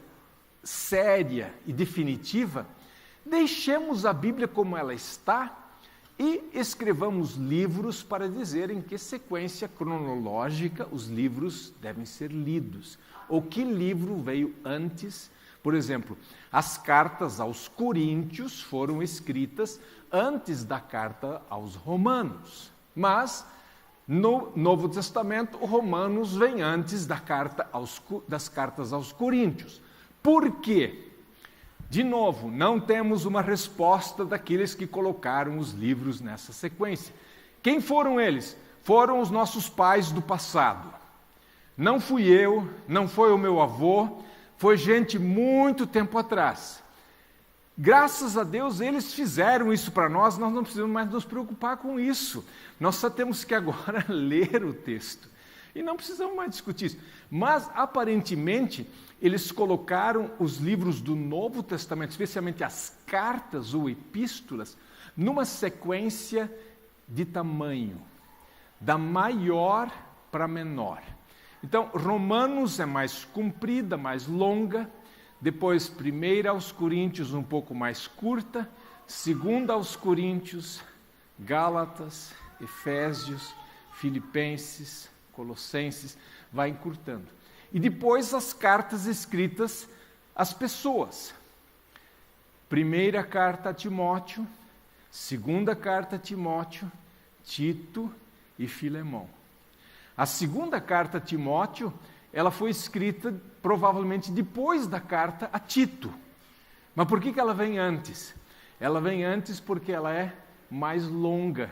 séria e definitiva, deixemos a Bíblia como ela está e escrevamos livros para dizer em que sequência cronológica os livros devem ser lidos. Ou que livro veio antes. Por exemplo, as cartas aos Coríntios foram escritas antes da carta aos Romanos. Mas, no Novo Testamento, o Romanos vem antes das cartas aos Coríntios. Por quê? De novo, não temos uma resposta daqueles que colocaram os livros nessa sequência. Quem foram eles? Foram os nossos pais do passado. Não fui eu, não foi o meu avô, foi gente muito tempo atrás. Graças a Deus, eles fizeram isso para nós não precisamos mais nos preocupar com isso. Nós só temos que agora ler o texto. E não precisamos mais discutir isso. Mas, aparentemente, eles colocaram os livros do Novo Testamento, especialmente as cartas ou epístolas, numa sequência de tamanho, da maior para menor. Então, Romanos é mais comprida, mais longa, depois 1 aos Coríntios um pouco mais curta, 2 aos Coríntios, Gálatas, Efésios, Filipenses, Colossenses, vai encurtando. E depois as cartas escritas às pessoas. 1ª carta a Timóteo, 2ª carta a Timóteo, Tito e Filemão. A 2ª carta a Timóteo, ela foi escrita provavelmente depois da carta a Tito. Mas por que ela vem antes? Ela vem antes porque ela é mais longa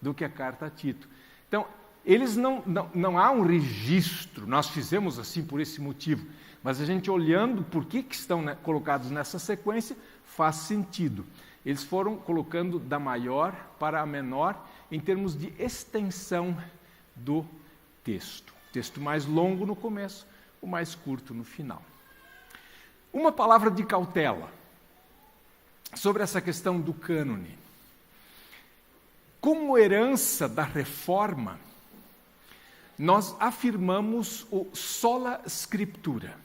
do que a carta a Tito. Então, eles não há um registro, nós fizemos assim por esse motivo, mas a gente olhando por que estão colocados nessa sequência, faz sentido. Eles foram colocando da maior para a menor em termos de extensão do texto. O texto mais longo no começo, o mais curto no final. Uma palavra de cautela sobre essa questão do cânone. Como herança da reforma, nós afirmamos o sola scriptura,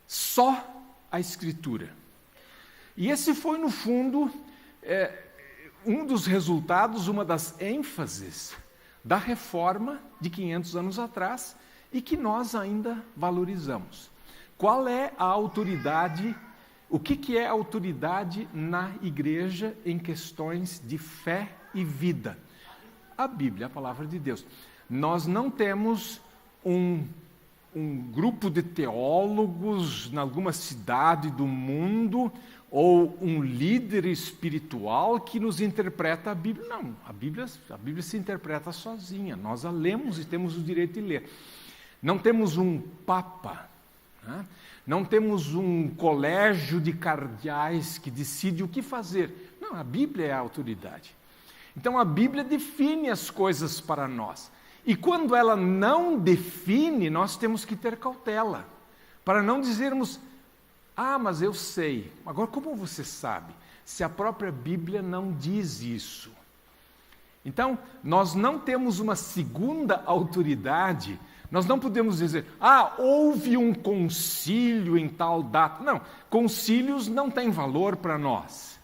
só a Escritura. E esse foi, no fundo, um dos resultados, uma das ênfases da reforma de 500 anos atrás e que nós ainda valorizamos. Qual é a autoridade, o que é autoridade na igreja em questões de fé e vida? A Bíblia, a palavra de Deus. Nós não temos um grupo de teólogos em alguma cidade do mundo ou um líder espiritual que nos interpreta a Bíblia. Não, a Bíblia se interpreta sozinha. Nós a lemos e temos o direito de ler. Não temos um papa, né? Não temos um colégio de cardeais que decide o que fazer. Não, a Bíblia é a autoridade. Então a Bíblia define as coisas para nós. E quando ela não define, nós temos que ter cautela, para não dizermos, mas eu sei. Agora, como você sabe? Se a própria Bíblia não diz isso. Então, nós não temos uma segunda autoridade, nós não podemos dizer, houve um concílio em tal data. Não, concílios não têm valor para nós.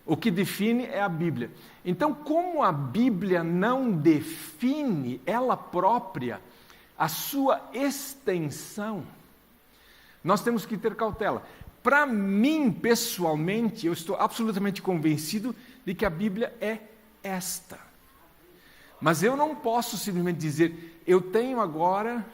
O que define é a Bíblia. Então, como a Bíblia não define ela própria a sua extensão, nós temos que ter cautela. Para mim, pessoalmente, eu estou absolutamente convencido de que a Bíblia é esta. Mas eu não posso simplesmente dizer, eu tenho agora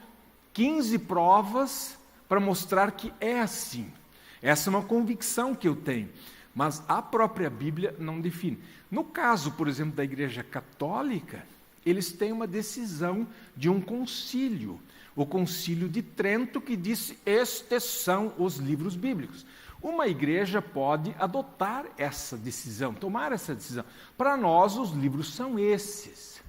15 provas para mostrar que é assim. Essa é uma convicção que eu tenho. Mas a própria Bíblia não define. No caso, por exemplo, da Igreja Católica, eles têm uma decisão de um concílio, o Concílio de Trento, que disse, estes são os livros bíblicos. Uma igreja pode adotar essa decisão, tomar essa decisão. Para nós, os livros são esses.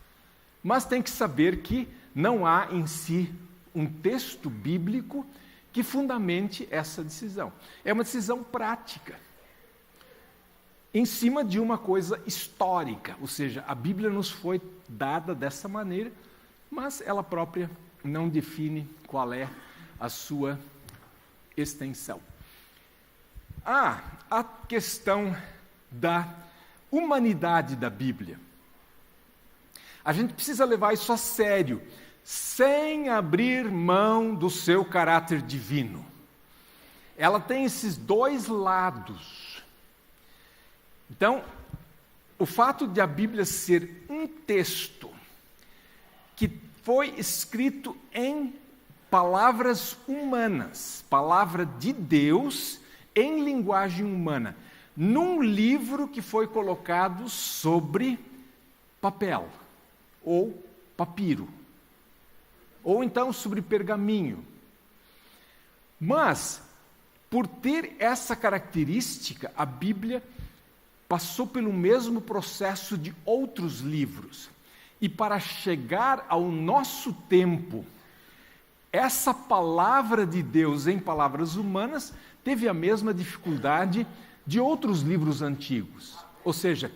Mas tem que saber que não há em si um texto bíblico que fundamente essa decisão. É uma decisão prática, em cima de uma coisa histórica, ou seja, a Bíblia nos foi dada dessa maneira, mas ela própria não define qual é a sua extensão. A questão da humanidade da Bíblia. A gente precisa levar isso a sério, sem abrir mão do seu caráter divino. Ela tem esses dois lados. Então, o fato de a Bíblia ser um texto que foi escrito em palavras humanas, palavra de Deus em linguagem humana, num livro que foi colocado sobre papel, ou papiro, ou então sobre pergaminho. Mas, por ter essa característica, a Bíblia passou pelo mesmo processo de outros livros. E para chegar ao nosso tempo, essa palavra de Deus em palavras humanas teve a mesma dificuldade de outros livros antigos. Ou seja,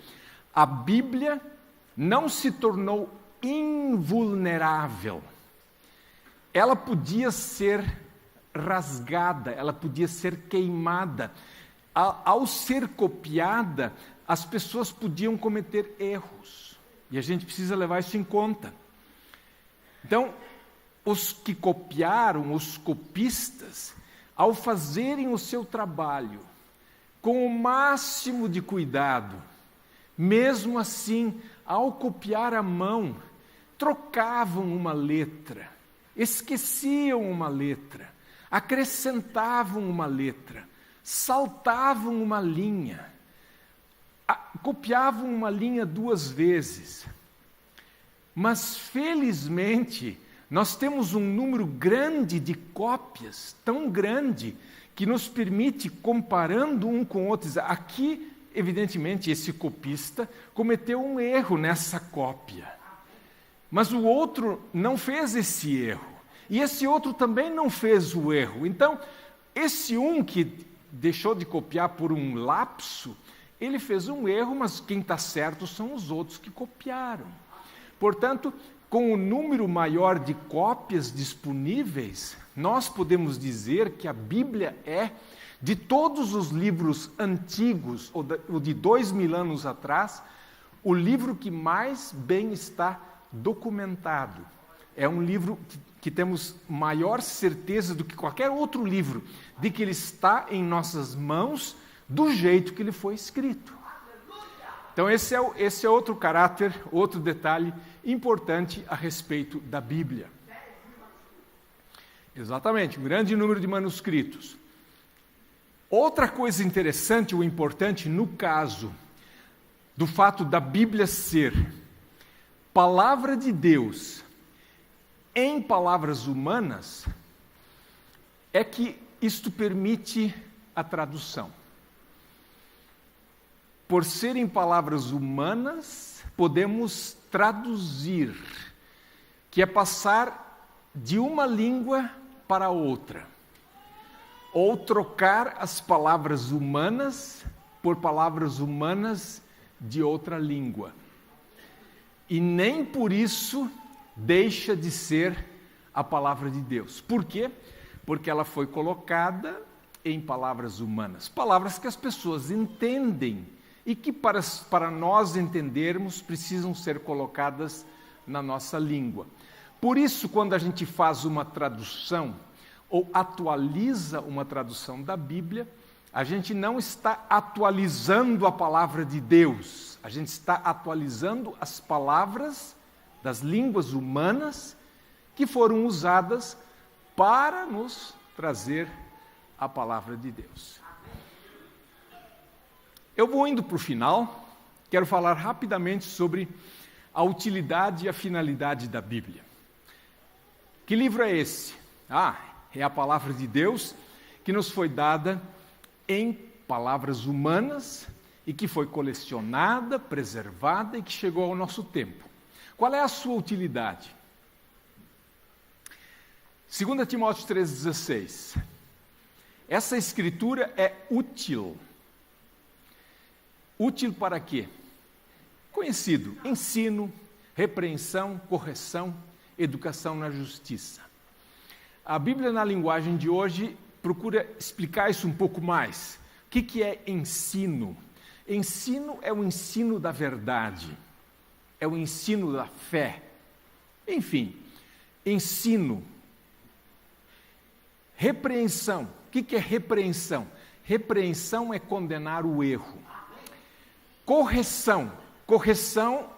a Bíblia não se tornou invulnerável. Ela podia ser rasgada, ela podia ser queimada. Ao ser copiada, as pessoas podiam cometer erros. E a gente precisa levar isso em conta. Então, os que copiaram, os copistas, ao fazerem o seu trabalho com o máximo de cuidado, mesmo assim, ao copiar à mão, trocavam uma letra, esqueciam uma letra, acrescentavam uma letra, saltavam uma linha, copiavam uma linha 2 vezes. Mas, felizmente, nós temos um número grande de cópias, tão grande, que nos permite, comparando um com o outro, aqui, evidentemente, esse copista cometeu um erro nessa cópia. Mas o outro não fez esse erro. E esse outro também não fez o erro. Então, esse um que deixou de copiar por um lapso, ele fez um erro, mas quem está certo são os outros que copiaram. Portanto, com o número maior de cópias disponíveis, nós podemos dizer que a Bíblia é, de todos os livros antigos, ou de 2000 anos atrás, o livro que mais bem está documentado. É um livro que temos maior certeza do que qualquer outro livro, de que ele está em nossas mãos do jeito que ele foi escrito. Então esse é outro caráter, outro detalhe importante a respeito da Bíblia. Exatamente, um grande número de manuscritos. Outra coisa interessante ou importante no caso do fato da Bíblia ser palavra de Deus em palavras humanas, é que isto permite a tradução. Por serem palavras humanas, podemos traduzir, que é passar de uma língua para outra, ou trocar as palavras humanas por palavras humanas de outra língua. E nem por isso deixa de ser a palavra de Deus. Por quê? Porque ela foi colocada em palavras humanas, palavras que as pessoas entendem e que para nós entendermos precisam ser colocadas na nossa língua. Por isso, quando a gente faz uma tradução ou atualiza uma tradução da Bíblia, a gente não está atualizando a palavra de Deus, a gente está atualizando as palavras das línguas humanas que foram usadas para nos trazer a palavra de Deus. Eu vou indo para o final, quero falar rapidamente sobre a utilidade e a finalidade da Bíblia. Que livro é esse? É a palavra de Deus que nos foi dada em palavras humanas e que foi colecionada, preservada e que chegou ao nosso tempo. Qual é a sua utilidade? 2 Timóteo 3,16. Essa escritura é útil. Útil para quê? Conhecido: ensino, repreensão, correção, educação na justiça. A Bíblia, na linguagem de hoje, procura explicar isso um pouco mais. O que é ensino? Ensino é o ensino da verdade, é o ensino da fé. Enfim, ensino. Repreensão. O que é repreensão? Repreensão é condenar o erro. Correção. Correção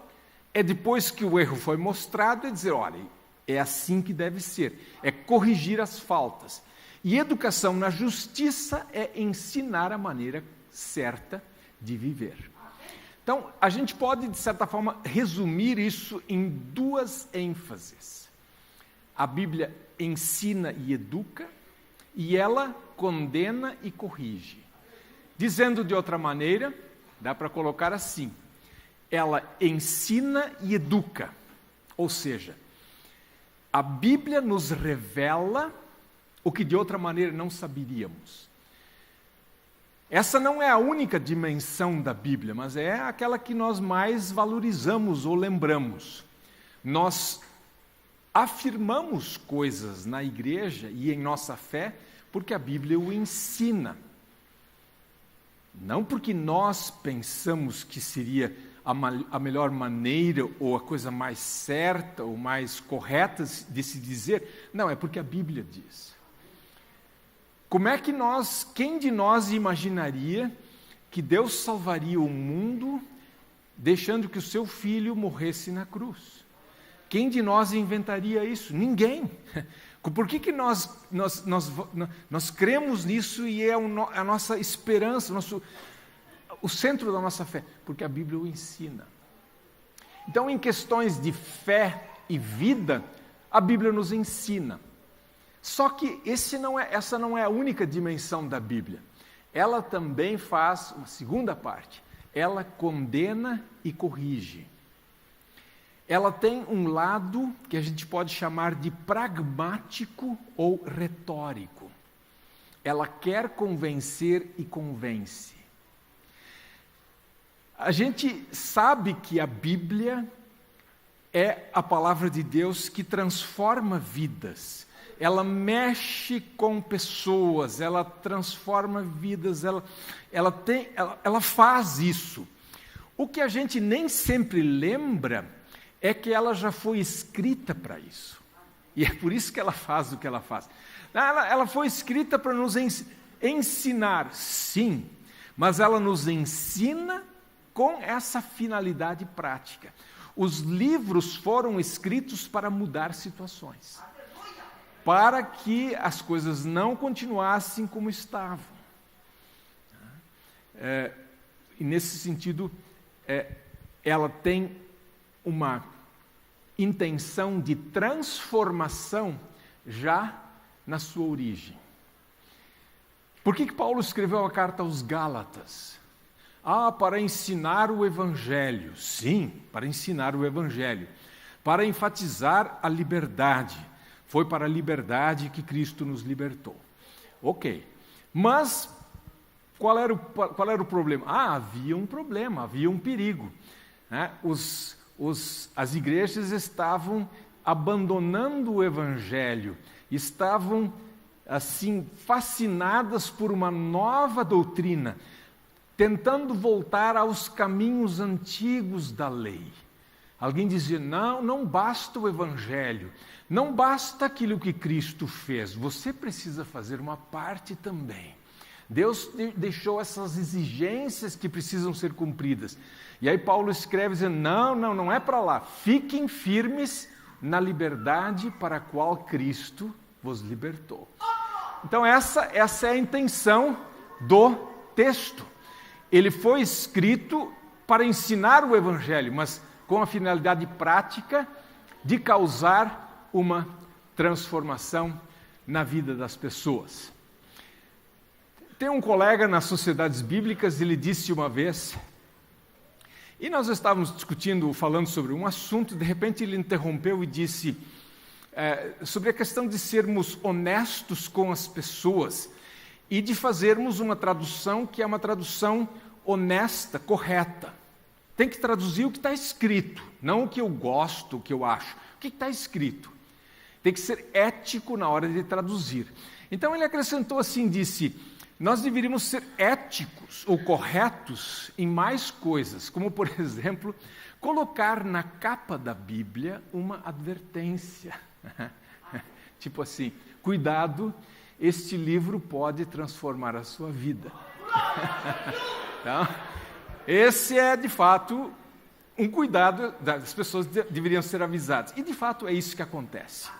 é depois que o erro foi mostrado, é dizer, olha, é assim que deve ser. É corrigir as faltas. E educação na justiça é ensinar a maneira certa de viver. Então, a gente pode, de certa forma, resumir isso em duas ênfases. A Bíblia ensina e educa, e ela condena e corrige. Dizendo de outra maneira, dá para colocar assim: ela ensina e educa, ou seja, a Bíblia nos revela o que de outra maneira não saberíamos. Essa não é a única dimensão da Bíblia, mas é aquela que nós mais valorizamos ou lembramos. Nós afirmamos coisas na igreja e em nossa fé porque a Bíblia o ensina. Não porque nós pensamos que seria a melhor maneira ou a coisa mais certa ou mais correta de se dizer. Não, é porque a Bíblia diz. Como é que quem de nós imaginaria que Deus salvaria o mundo deixando que o seu filho morresse na cruz? Quem de nós inventaria isso? Ninguém. Por que nós cremos nisso e é a nossa esperança, o centro da nossa fé? Porque a Bíblia o ensina. Então, em questões de fé e vida, a Bíblia nos ensina. Só que essa não é a única dimensão da Bíblia. Ela também faz uma segunda parte. Ela condena e corrige. Ela tem um lado que a gente pode chamar de pragmático ou retórico. Ela quer convencer e convence. A gente sabe que a Bíblia é a palavra de Deus que transforma vidas. Ela mexe com pessoas, ela transforma vidas, ela faz isso. O que a gente nem sempre lembra é que ela já foi escrita para isso. E é por isso que ela faz o que ela faz. Ela foi escrita para nos ensinar, sim, mas ela nos ensina com essa finalidade prática. Os livros foram escritos para mudar situações, para que as coisas não continuassem como estavam. E nesse sentido, ela tem uma intenção de transformação já na sua origem. Por que Paulo escreveu a carta aos Gálatas? Para ensinar o Evangelho. Sim, para ensinar o Evangelho. Para enfatizar a liberdade. Foi para a liberdade que Cristo nos libertou. Ok. Mas qual era o problema? Havia um problema, havia um perigo. As igrejas estavam abandonando o Evangelho, estavam assim fascinadas por uma nova doutrina, tentando voltar aos caminhos antigos da lei. Alguém dizia, não basta o Evangelho, não basta aquilo que Cristo fez, você precisa fazer uma parte também. Deus deixou essas exigências que precisam ser cumpridas. E aí Paulo escreve dizendo, não é para lá. Fiquem firmes na liberdade para a qual Cristo vos libertou. Então essa é a intenção do texto. Ele foi escrito para ensinar o Evangelho, mas com a finalidade prática de causar uma transformação na vida das pessoas. Tem um colega nas sociedades bíblicas, ele disse uma vez, e nós estávamos discutindo, falando sobre um assunto, de repente ele interrompeu e disse sobre a questão de sermos honestos com as pessoas e de fazermos uma tradução que é uma tradução honesta, correta. Tem que traduzir o que está escrito, não o que eu gosto, o que eu acho. O que está escrito? Tem que ser ético na hora de traduzir. Então ele acrescentou assim, disse, nós deveríamos ser éticos ou corretos em mais coisas, como, por exemplo, colocar na capa da Bíblia uma advertência. Tipo assim, cuidado, este livro pode transformar a sua vida. Então, esse é, de fato, um cuidado, as pessoas deveriam ser avisadas. E, de fato, é isso que acontece.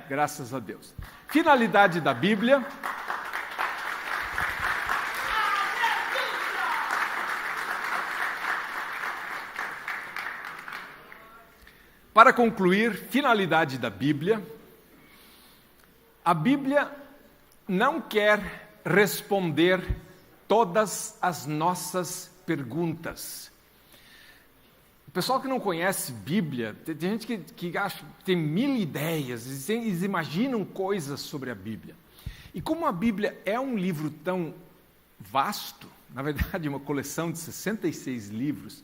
Graças a Deus. Finalidade da Bíblia. Para concluir, finalidade da Bíblia. A Bíblia não quer responder todas as nossas perguntas. O pessoal que não conhece Bíblia, tem gente que acha, tem mil ideias, eles imaginam coisas sobre a Bíblia. E como a Bíblia é um livro tão vasto, na verdade uma coleção de 66 livros,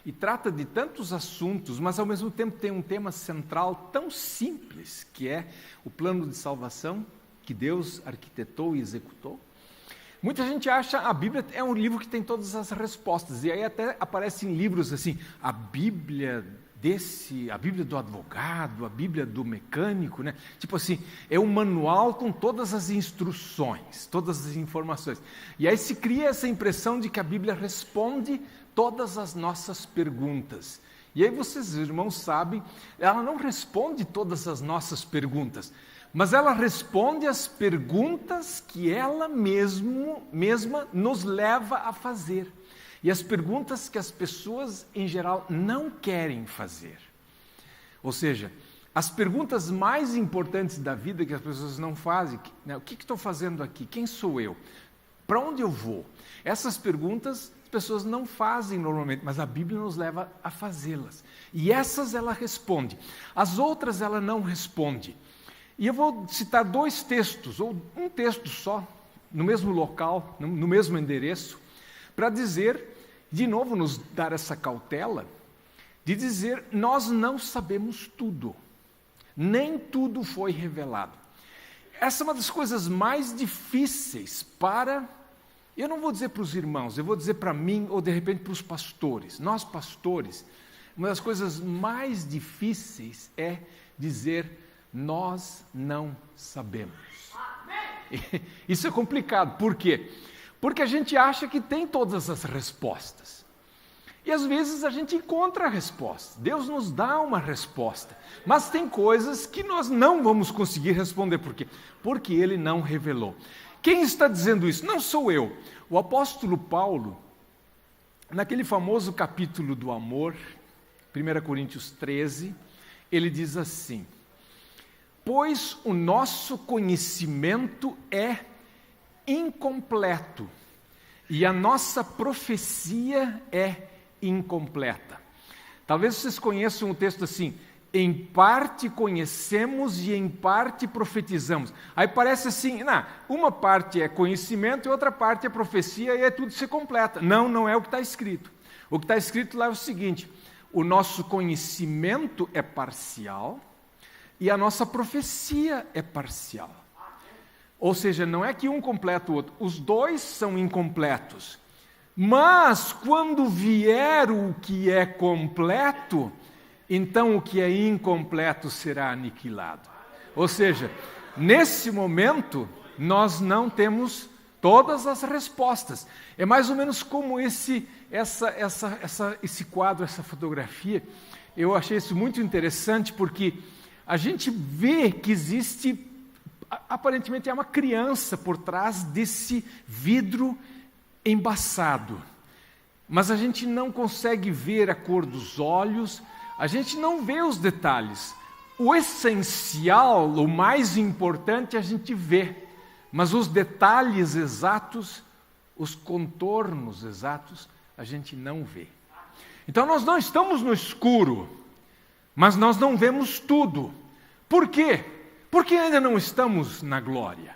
e trata de tantos assuntos, mas ao mesmo tempo tem um tema central tão simples, que é o plano de salvação que Deus arquitetou e executou. Muita gente acha que a Bíblia é um livro que tem todas as respostas, e aí até aparecem livros assim, a Bíblia do advogado, a Bíblia do mecânico, né? Tipo assim, é um manual com todas as instruções, todas as informações. E aí se cria essa impressão de que a Bíblia responde todas as nossas perguntas. E aí vocês, irmãos, sabem, ela não responde todas as nossas perguntas, mas ela responde as perguntas que ela mesma nos leva a fazer. E as perguntas que as pessoas, em geral, não querem fazer. Ou seja, as perguntas mais importantes da vida que as pessoas não fazem, né? O que estou fazendo aqui? Quem sou eu? Para onde eu vou? Essas perguntas as pessoas não fazem normalmente, mas a Bíblia nos leva a fazê-las. E essas ela responde. As outras ela não responde. E eu vou citar dois textos, ou um texto só, no mesmo local, no mesmo endereço, para dizer, de novo, nos dar essa cautela, de dizer, nós não sabemos tudo, nem tudo foi revelado. Essa é uma das coisas mais difíceis para Eu não vou dizer para os irmãos, eu vou dizer para mim ou de repente para os pastores. Nós pastores, uma das coisas mais difíceis é dizer: nós não sabemos. Isso é complicado. Por quê? Porque a gente acha que tem todas as respostas. E às vezes a gente encontra a resposta. Deus nos dá uma resposta. Mas tem coisas que nós não vamos conseguir responder. Por quê? Porque Ele não revelou. Quem está dizendo isso? Não sou eu. O apóstolo Paulo, naquele famoso capítulo do amor, 1 Coríntios 13, ele diz assim: pois o nosso conhecimento é incompleto e a nossa profecia é incompleta. Talvez vocês conheçam o texto assim: em parte conhecemos e em parte profetizamos. Aí parece assim, uma parte é conhecimento e outra parte é profecia e é tudo se completa. Não, não é o que está escrito. O que está escrito lá é o seguinte: o nosso conhecimento é parcial e a nossa profecia é parcial. Ou seja, não é que um completa o outro, os dois são incompletos. Mas quando vier o que é completo, então o que é incompleto será aniquilado. Ou seja, nesse momento, nós não temos todas as respostas. É mais ou menos como esse quadro, essa fotografia. Eu achei isso muito interessante porque a gente vê que existe, aparentemente é uma criança por trás desse vidro embaçado. Mas a gente não consegue ver a cor dos olhos, a gente não vê os detalhes. O essencial, o mais importante, a gente vê. Mas os detalhes exatos, os contornos exatos, a gente não vê. Então nós não estamos no escuro, mas nós não vemos tudo. Por quê? Porque ainda não estamos na glória.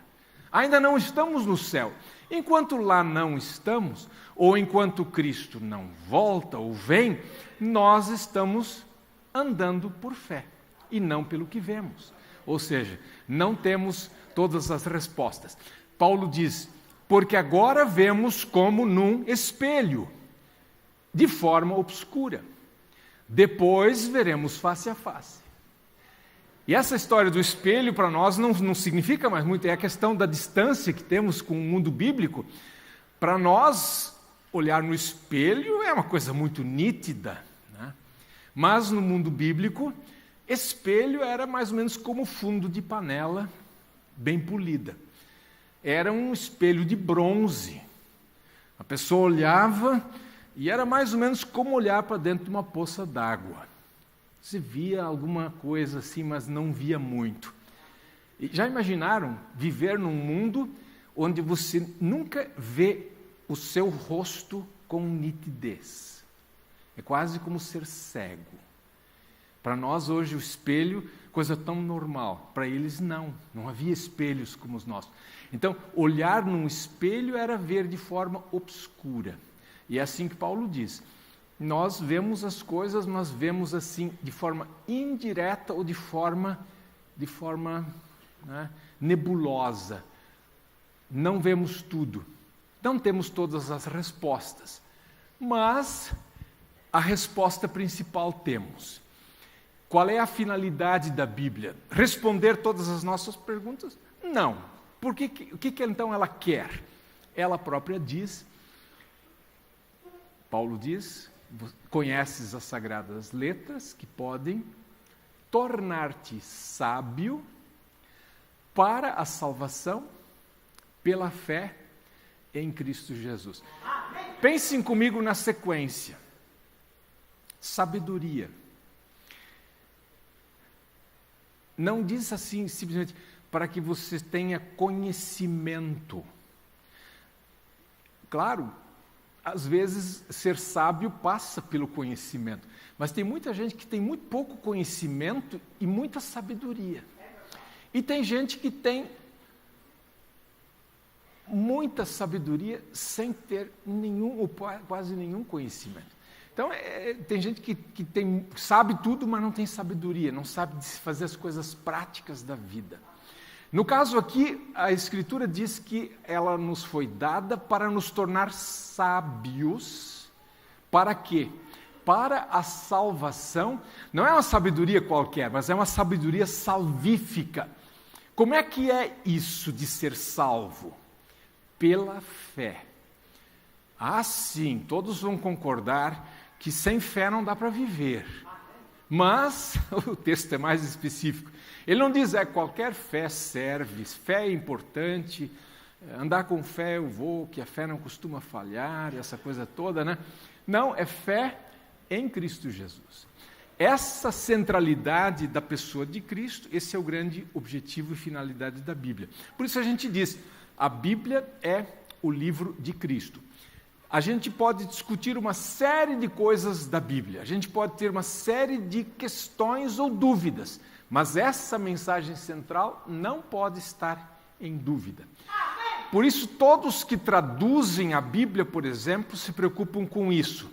Ainda não estamos no céu. Enquanto lá não estamos, ou enquanto Cristo não volta ou vem, nós estamos andando por fé e não pelo que vemos. Ou seja, não temos todas as respostas. Paulo diz: porque agora vemos como num espelho, de forma obscura. Depois veremos face a face. E essa história do espelho para nós não significa mais muito, é a questão da distância que temos com o mundo bíblico. Para nós, olhar no espelho é uma coisa muito nítida, né? Mas no mundo bíblico, espelho era mais ou menos como fundo de panela bem polida. Era um espelho de bronze. A pessoa olhava e era mais ou menos como olhar para dentro de uma poça d'água. Você via alguma coisa assim, mas não via muito. E já imaginaram viver num mundo onde você nunca vê o seu rosto com nitidez? É quase como ser cego. Para nós hoje o espelho, coisa tão normal. Para eles não havia espelhos como os nossos. Então, olhar num espelho era ver de forma obscura. E é assim que Paulo diz: nós vemos as coisas, mas vemos assim de forma indireta ou de forma nebulosa. Não vemos tudo. Não temos todas as respostas. Mas a resposta principal temos. Qual é a finalidade da Bíblia? Responder todas as nossas perguntas? Não. O que então ela quer? Ela própria diz, Paulo diz: conheces as sagradas letras que podem tornar-te sábio para a salvação pela fé em Cristo Jesus. Pensem comigo na sequência. Sabedoria. Não diz assim simplesmente para que você tenha conhecimento. Claro, às vezes ser sábio passa pelo conhecimento, mas tem muita gente que tem muito pouco conhecimento e muita sabedoria. E tem gente que tem muita sabedoria sem ter nenhum ou quase nenhum conhecimento. Então, tem gente que sabe tudo, mas não tem sabedoria, não sabe fazer as coisas práticas da vida. No caso aqui, a Escritura diz que ela nos foi dada para nos tornar sábios. Para quê? Para a salvação. Não é uma sabedoria qualquer, mas é uma sabedoria salvífica. Como é que é isso de ser salvo? Pela fé. Ah, sim, todos vão concordar que sem fé não dá para viver. Mas o texto é mais específico. Ele não diz, qualquer fé serve, fé é importante, andar com fé eu vou, que a fé não costuma falhar, essa coisa toda, né? Não, é fé em Cristo Jesus. Essa centralidade da pessoa de Cristo, esse é o grande objetivo e finalidade da Bíblia. Por isso a gente diz, a Bíblia é o livro de Cristo. A gente pode discutir uma série de coisas da Bíblia, a gente pode ter uma série de questões ou dúvidas, mas essa mensagem central não pode estar em dúvida. Por isso, todos que traduzem a Bíblia, por exemplo, se preocupam com isso.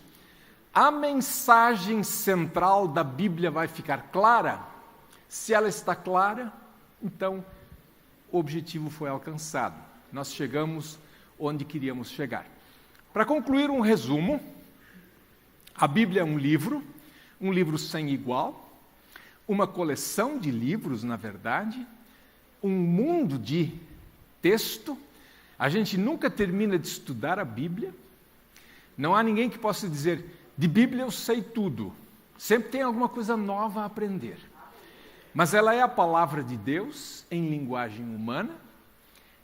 A mensagem central da Bíblia vai ficar clara? Se ela está clara, então o objetivo foi alcançado. Nós chegamos onde queríamos chegar. Para concluir um resumo, a Bíblia é um livro sem igual, uma coleção de livros, na verdade, um mundo de texto. A gente nunca termina de estudar a Bíblia. Não há ninguém que possa dizer, de Bíblia eu sei tudo. Sempre tem alguma coisa nova a aprender. Mas ela é a palavra de Deus em linguagem humana,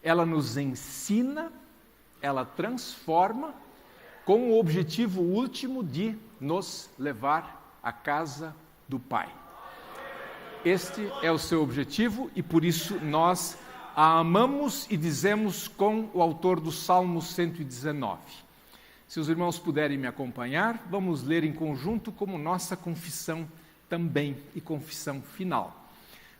ela nos ensina, ela transforma, com o objetivo último de nos levar à casa do Pai. Este é o seu objetivo e por isso nós a amamos e dizemos com o autor do Salmo 119. Se os irmãos puderem me acompanhar, vamos ler em conjunto como nossa confissão também e confissão final.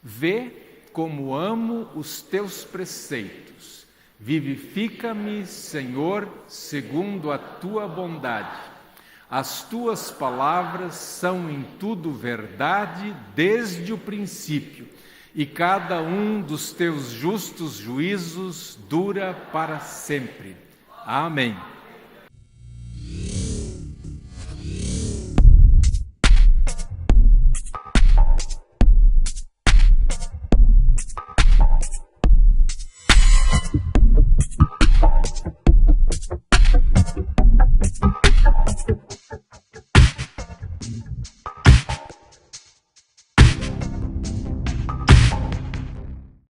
Vê como amo os teus preceitos. Vivifica-me, Senhor, segundo a tua bondade. As tuas palavras são em tudo verdade desde o princípio, e cada um dos teus justos juízos dura para sempre. Amém.